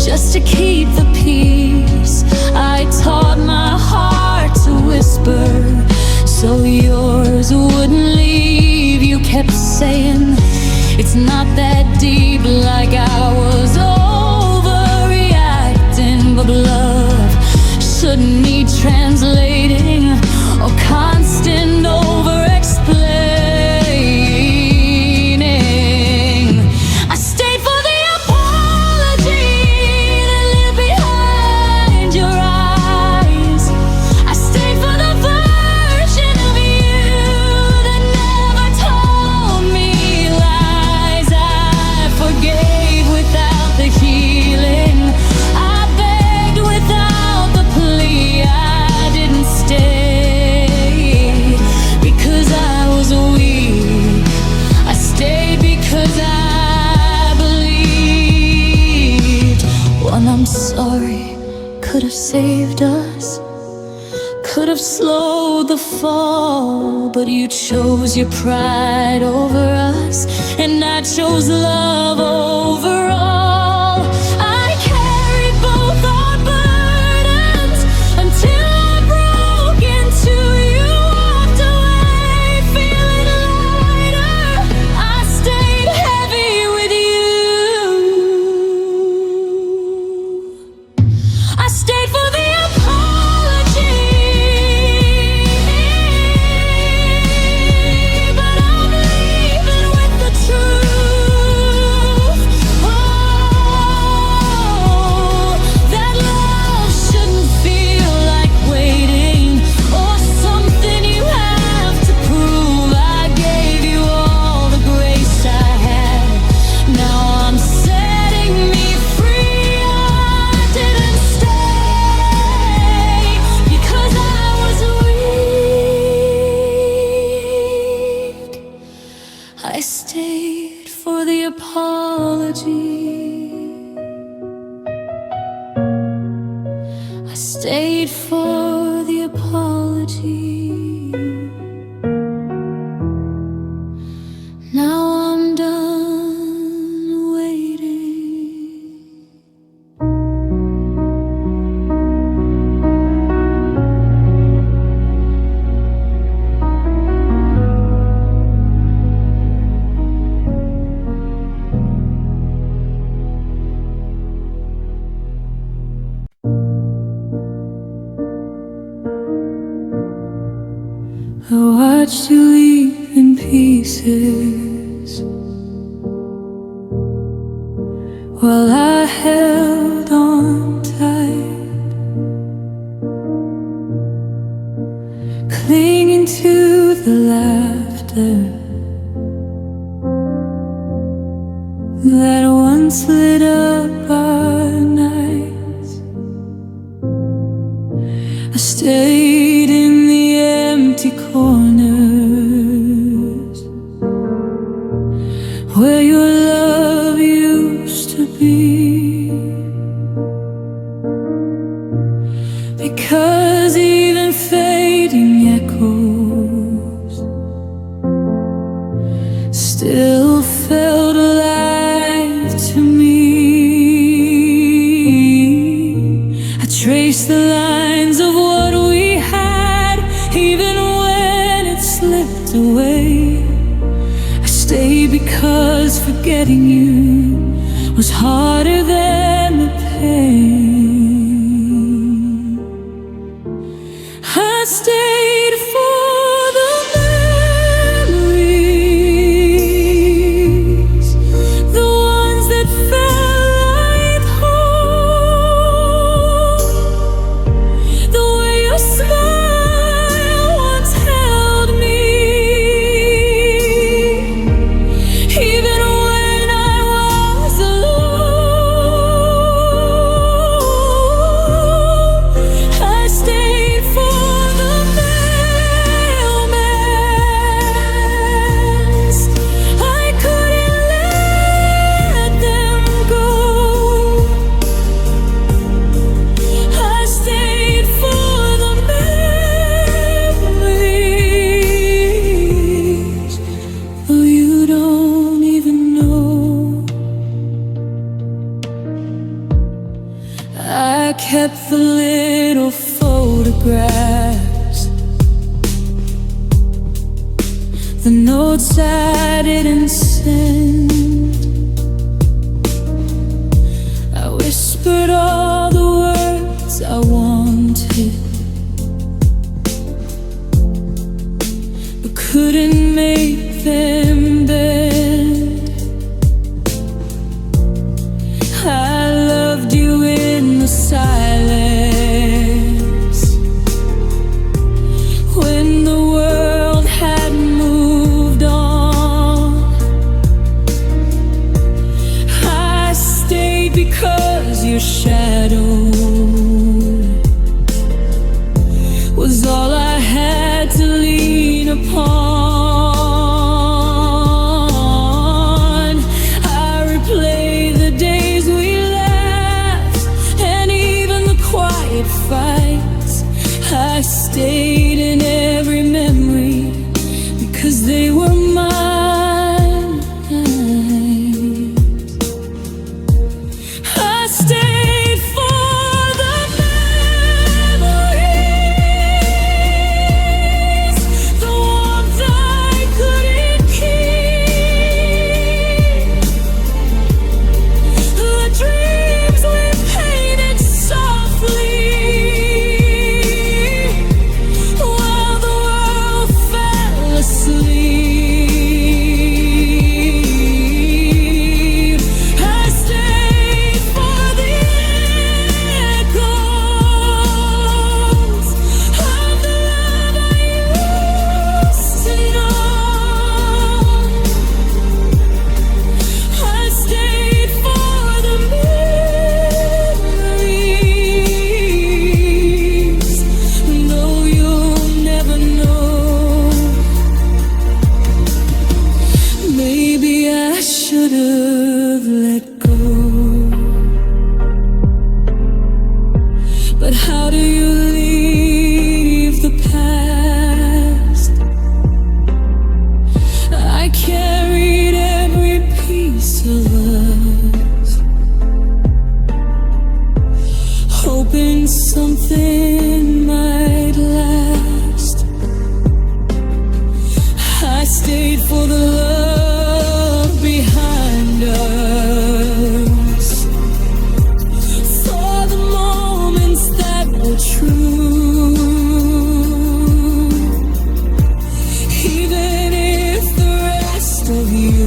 just to keep the peace. I taught my heart to whisper so yours wouldn't leave. You kept saying it's not that deep, like I was overreacting. But love shouldn't need translating or constant over-explaining. I stayed for the apology that lived behind your eyes. I stayed for the version of you that never told me lies. I forgave without the healing, I begged without the plea. I didn't stay because I was weak. I stayed because I believed. Well, I'm sorry, could have saved us, could have slowed the fall, but you chose your pride over us, and I chose love over all. I carried both our burdens until I broke into you, walked away feeling lighter. I stayed heavy with you. I stayed for the apology, but I'm leaving with the truth. Oh, that love shouldn't feel like waiting or something you have to prove. I gave you all the grace I had, now I'm setting me free. I didn't stay because I was weak. I stayed for the apology. I stayed for the apology. Now I'm done waiting. I watched you leave in pieces while I held on tight, clinging to the laughter that once lit up our nights. I stayed in the empty corners where your love used to be, because even fading echoes still felt alive to me. I traced the lines of what we had, even when it slipped away. I stayed because forgetting you was harder than the pain. I stayed for the memories, the ones that felt like home, the way your smile once held me, even when I was alone. photographs, the notes I didn't send. I whispered all the words I wanted, but couldn't make them bend. I loved you in the silence, when the world had moved on. I stayed because your shadow was all I had to lean upon. I replay the days we laughed, and even the quiet fights. I stayed in every memory because they were mine. I stayed for the memories, the warmth I couldn't keep, the dreams we painted softly, while the world fell asleep. I stayed for the echoes of the love I used to know. I stayed for the memories, though you'll never know. Maybe I should have let go, but how do you leave the past? I carried every piece of us, hoping something might last. I stayed for the love behind us, for the moments that were true, even if the rest of you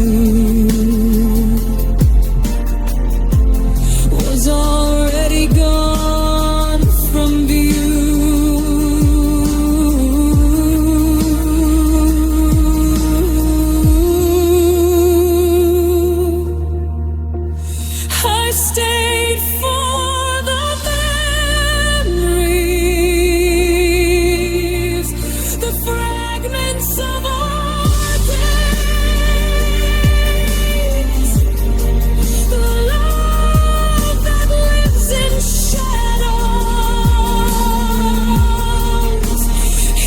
was already gone from view. I stayed for the memories, the fragments of our days, the love that lives in shadows,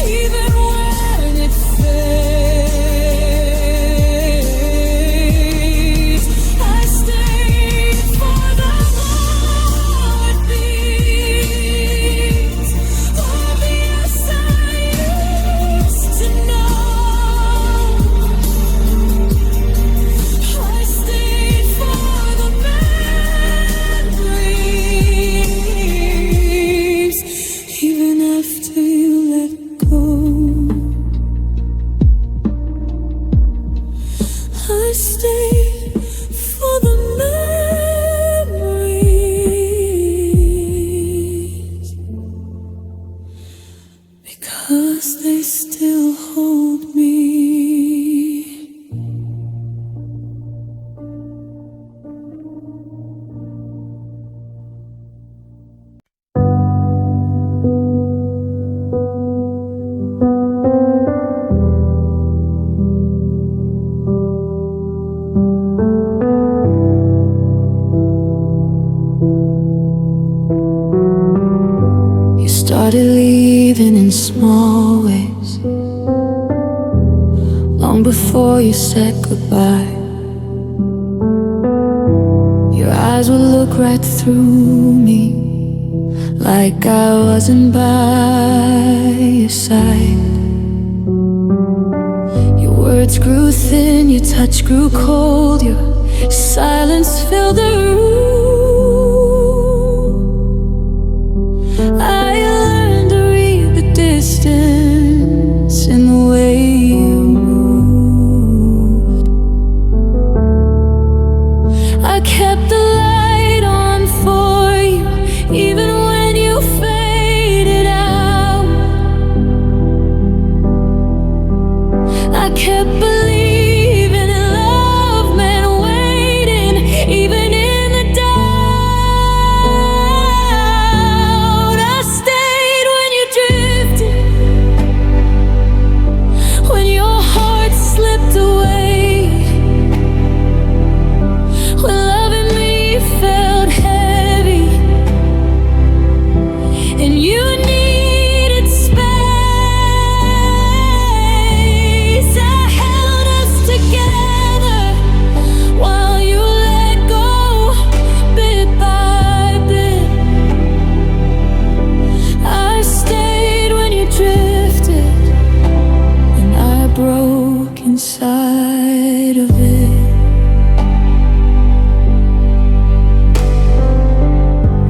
even when it fades. I stayed for the heartbeats of the yes I used to know. I stayed for the memories, even after you let go. I stayed for the memories, because they still hold me. You started leaving in small ways, long before you said goodbye. Your eyes would look right through me, like I wasn't by your side. Your words grew thin, your touch grew cold, your silence filled the room. I learned to read the distance in the way you moved. I kept the light on for you, even when you faded out. I kept believing in love meant waiting, even in the doubt. I stayed when you drifted, when your heart slipped away, when loving me felt heavy and you needed space. I held us together while you let go, bit by bit. I stayed when you drifted, and I broke inside of it.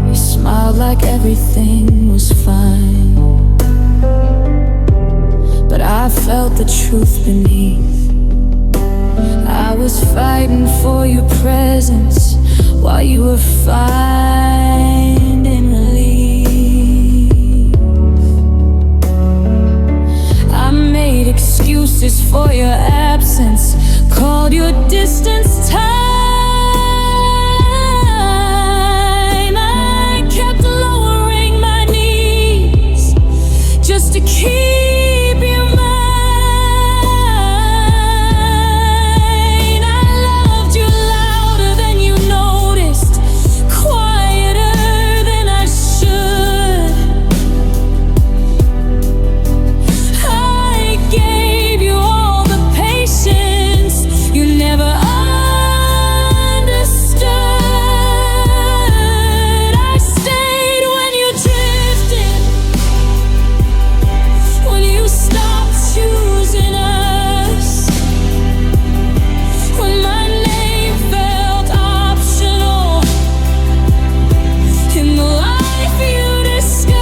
You smiled like everything was fine, but I felt the truth beneath. I was fighting for your presence while you were finding relief. I made excuses for your absence, called your distance time. I kept lowering my knees just to keep you mine. I loved you louder than you noticed, quieter than I should. I gave you all the patience you never understood. I stayed when you drifted, when you stopped choosing us, when my name felt optional in the life you discussed.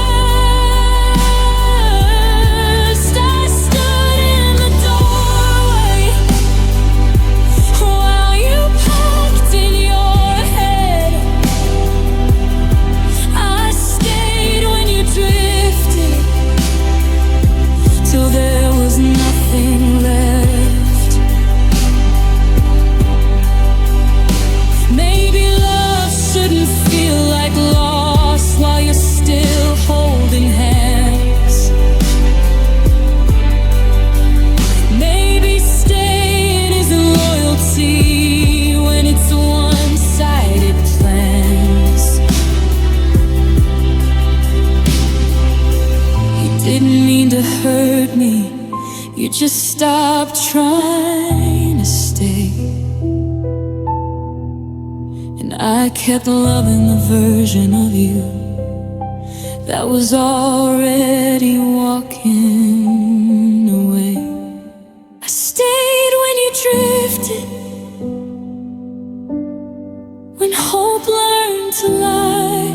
I stood in the doorway while you packed in your head. I stayed when you drifted, till there was nothing left. Maybe love shouldn't feel like loss while you're still holding hands. Maybe staying isn't loyalty when it's one-sided plans. You didn't mean to hurt me, you just stopped trying to stay. And I kept loving the version of you that was already walking away. I stayed when you drifted, when hope learned to lie,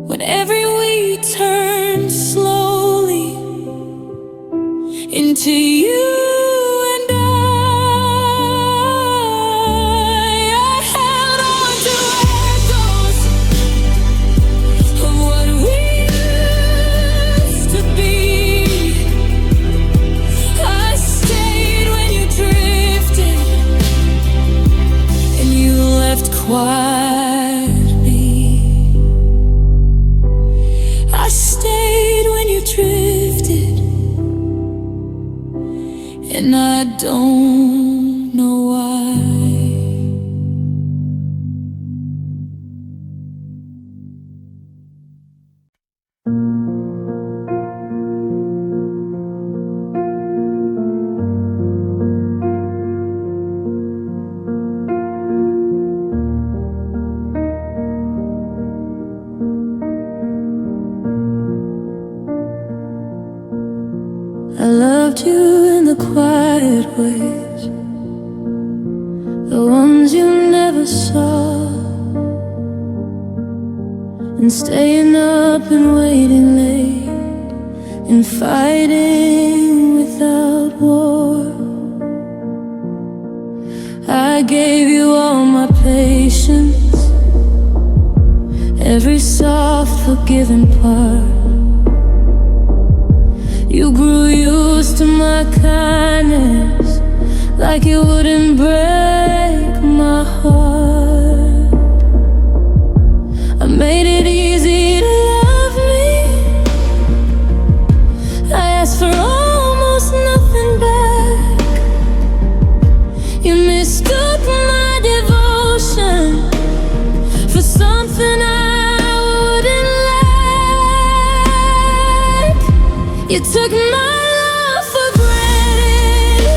when every week turned slowly into you and I held on to echoes of what we used to be. I stayed when you drifted, and you left quietly. I stayed when you drifted, and I don't know why. I loved you in the quiet ways, the ones you never saw, and staying up and waiting late, and fighting without war. I gave you all my patience, every soft forgiving part. You grew used to my kindness, like it wouldn't break my heart. I made it easy to love me, I asked for almost nothing back. You mistook my devotion for something I wouldn't like. You took my love for granted,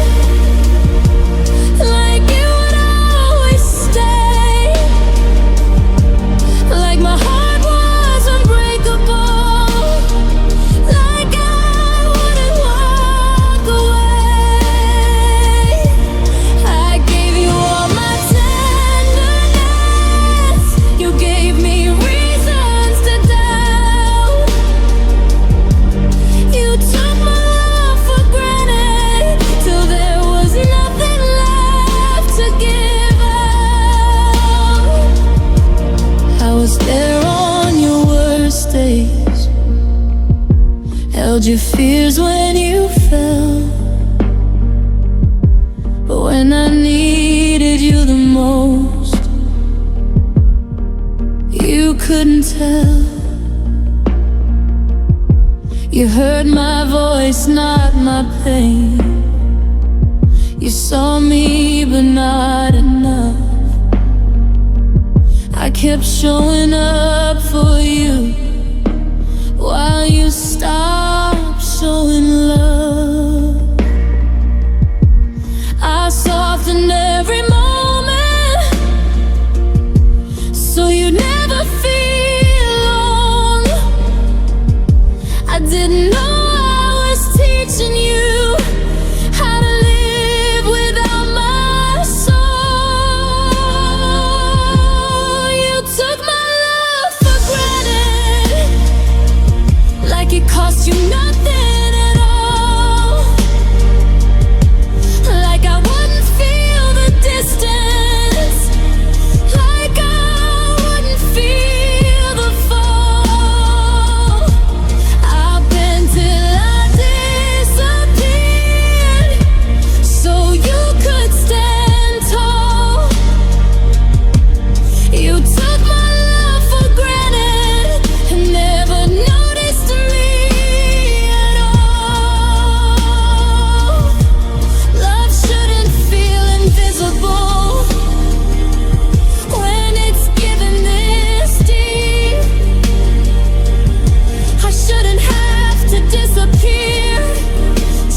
like it would always stay, like my heart was unbreakable, like I wouldn't walk away. I gave you all my tenderness, you gave me reasons to doubt. You took my love for granted till there was nothing left to give up. I was there on your worst days, held your fears when you fell, but when I needed you the most, you couldn't tell. You heard my voice, not my pain. You saw me, but not enough. I kept showing up for you while you stopped showing love. I softened every moment so you never feel alone. I didn't know I was teaching you how to live without my soul. You took my love for granted, like it cost you nothing at all, like I wouldn't feel the distance, like I wouldn't feel the fall. I've been till I disappeared, so you could stand tall. You took my love for granted and never noticed me at all. Love shouldn't feel invisible when it's given this deep. I shouldn't have to disappear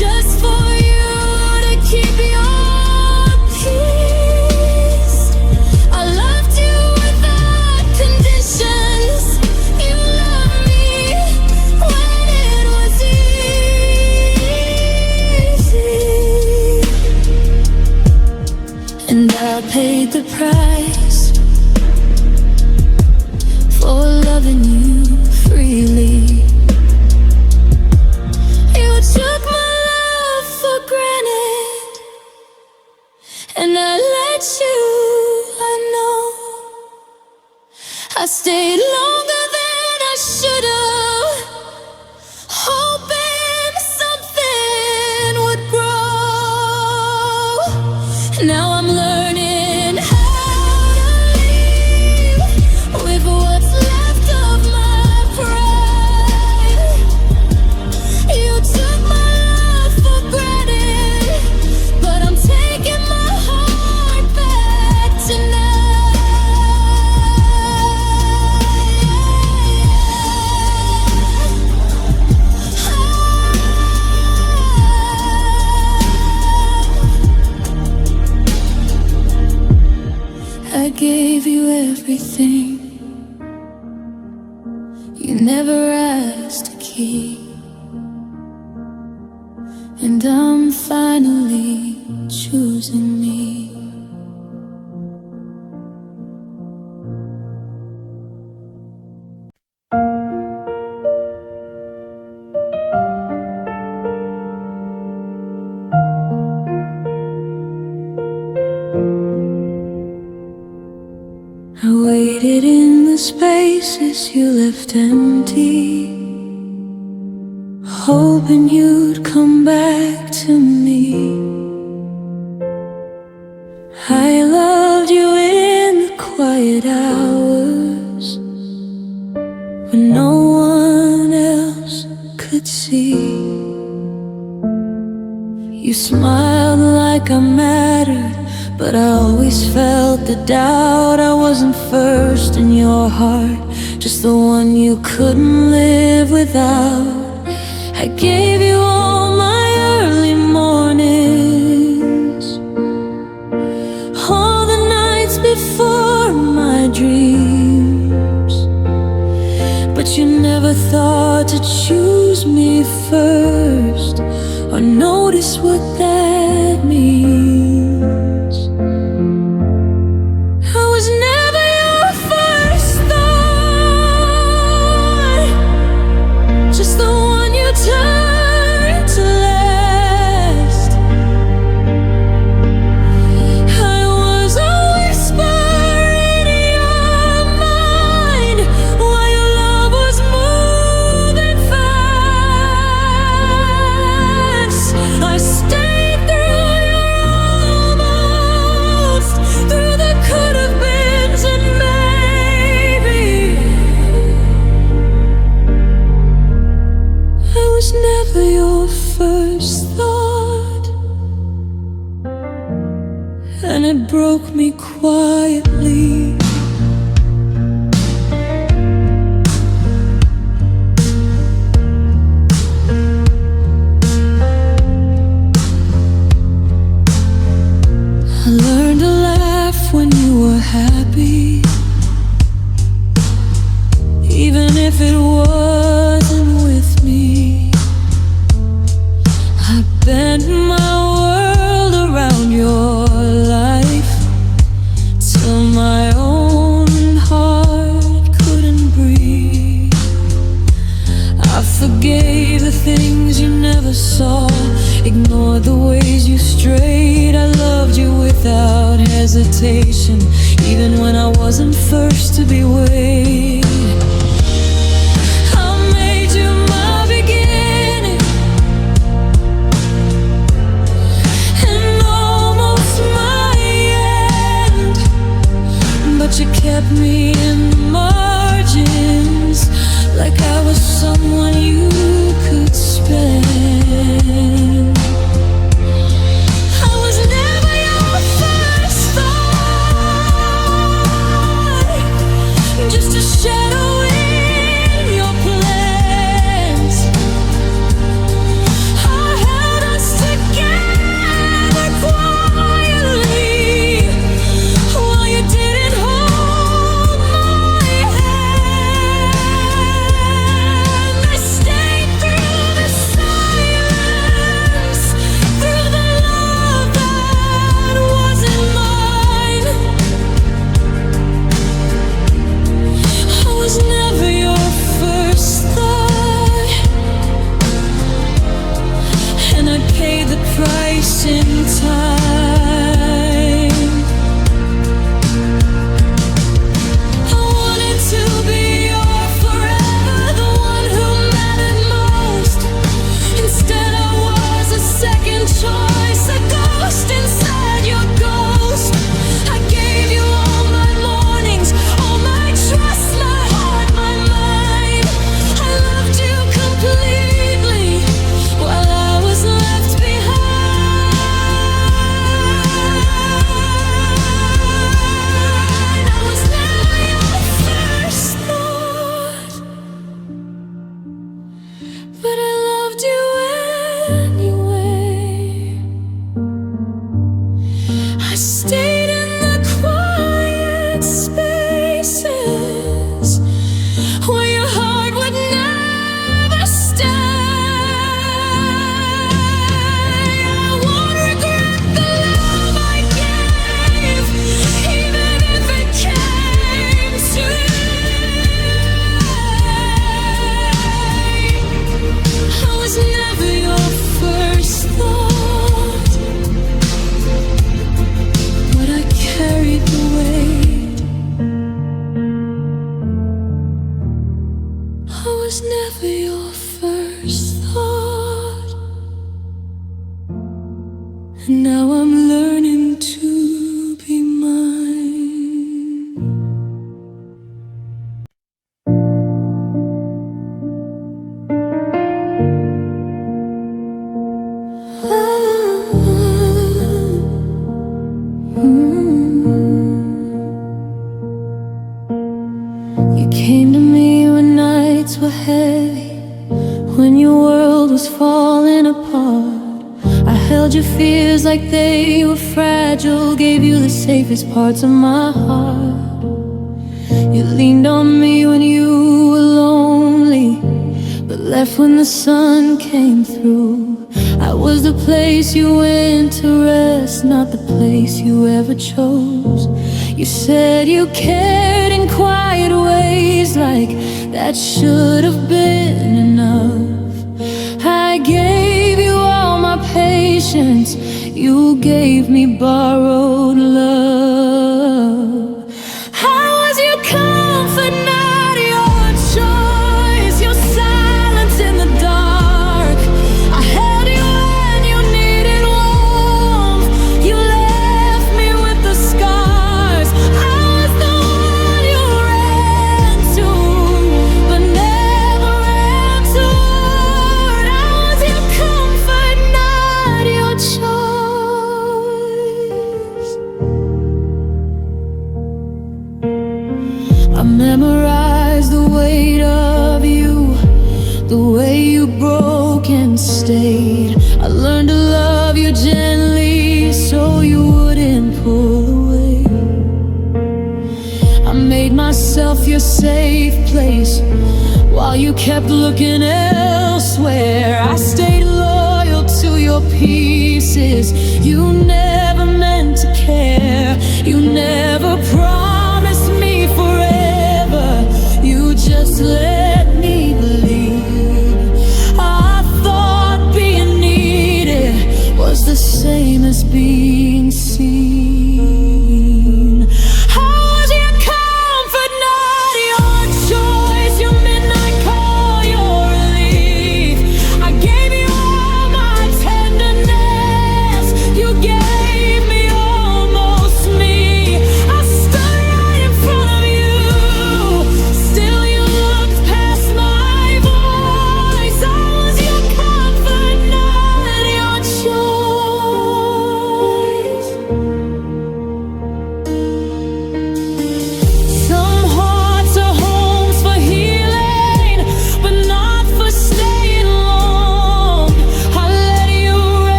just for you to keep your peace. I loved you without conditions. You loved me when it was easy, and I paid the price for loving you freely. You took my love for granted, and I let you, I know. I stayed longer than I should've, hoping something would grow. Now I'm learning how to leave with what's left of my pride. You took my love for granted, but I'm taking my heart back tonight. I gave you everything you never asked to keep. And I'm finally choosing me. I waited in the spaces you left empty, hoping you'd come back to me. I loved you in the quiet hours when no one else could see. You smiled like I mattered, but I always felt the doubt. I wasn't first in your heart, just the one you couldn't live without. I gave you all my early mornings, all the nights before my dreams, but you never thought to choose me first or notice what that means. I was never your first thought, just the one you turned to last. I was a whisper in your mind while your love was moving fast. I stayed through your almost, through the could have beens and maybe. I was never your first thought, and it broke me quietly. I learned to laugh when you were happy, even if it wasn't with me. I bent my world around your life till my own heart couldn't breathe. I forgave the things you never saw, ignored the ways you strayed. I loved you without hesitation, even when I wasn't first to be weighed. I made you my beginning and almost my end, but you kept me in the margins, like I was someone you could spend. I was never your first thought, just a shadow was never your first thought, and now I'm learning to be mine. You came to me when nights were heavy, when your world was falling apart. I held your fears like they were fragile, gave you the safest parts of my heart. You leaned on me when you were lonely, but left when the sun came through. I was the place you went to rest, not the place you ever chose. You said you cared in quiet ways, like that should have been enough. I gave you all my patience, you gave me borrowed love. I was your comfort, not your choice, your silence in the dark. I held you when you needed warmth, you left me with the scars. I was the one you ran to, but never ran toward. I was your comfort, not your choice. I memorized the weight of you, the way you broke and stayed. I learned to love you gently so you wouldn't pull away. I made myself your safe place while you kept looking elsewhere. I stayed loyal to your pieces, you never meant to care. You never promised me forever, you just let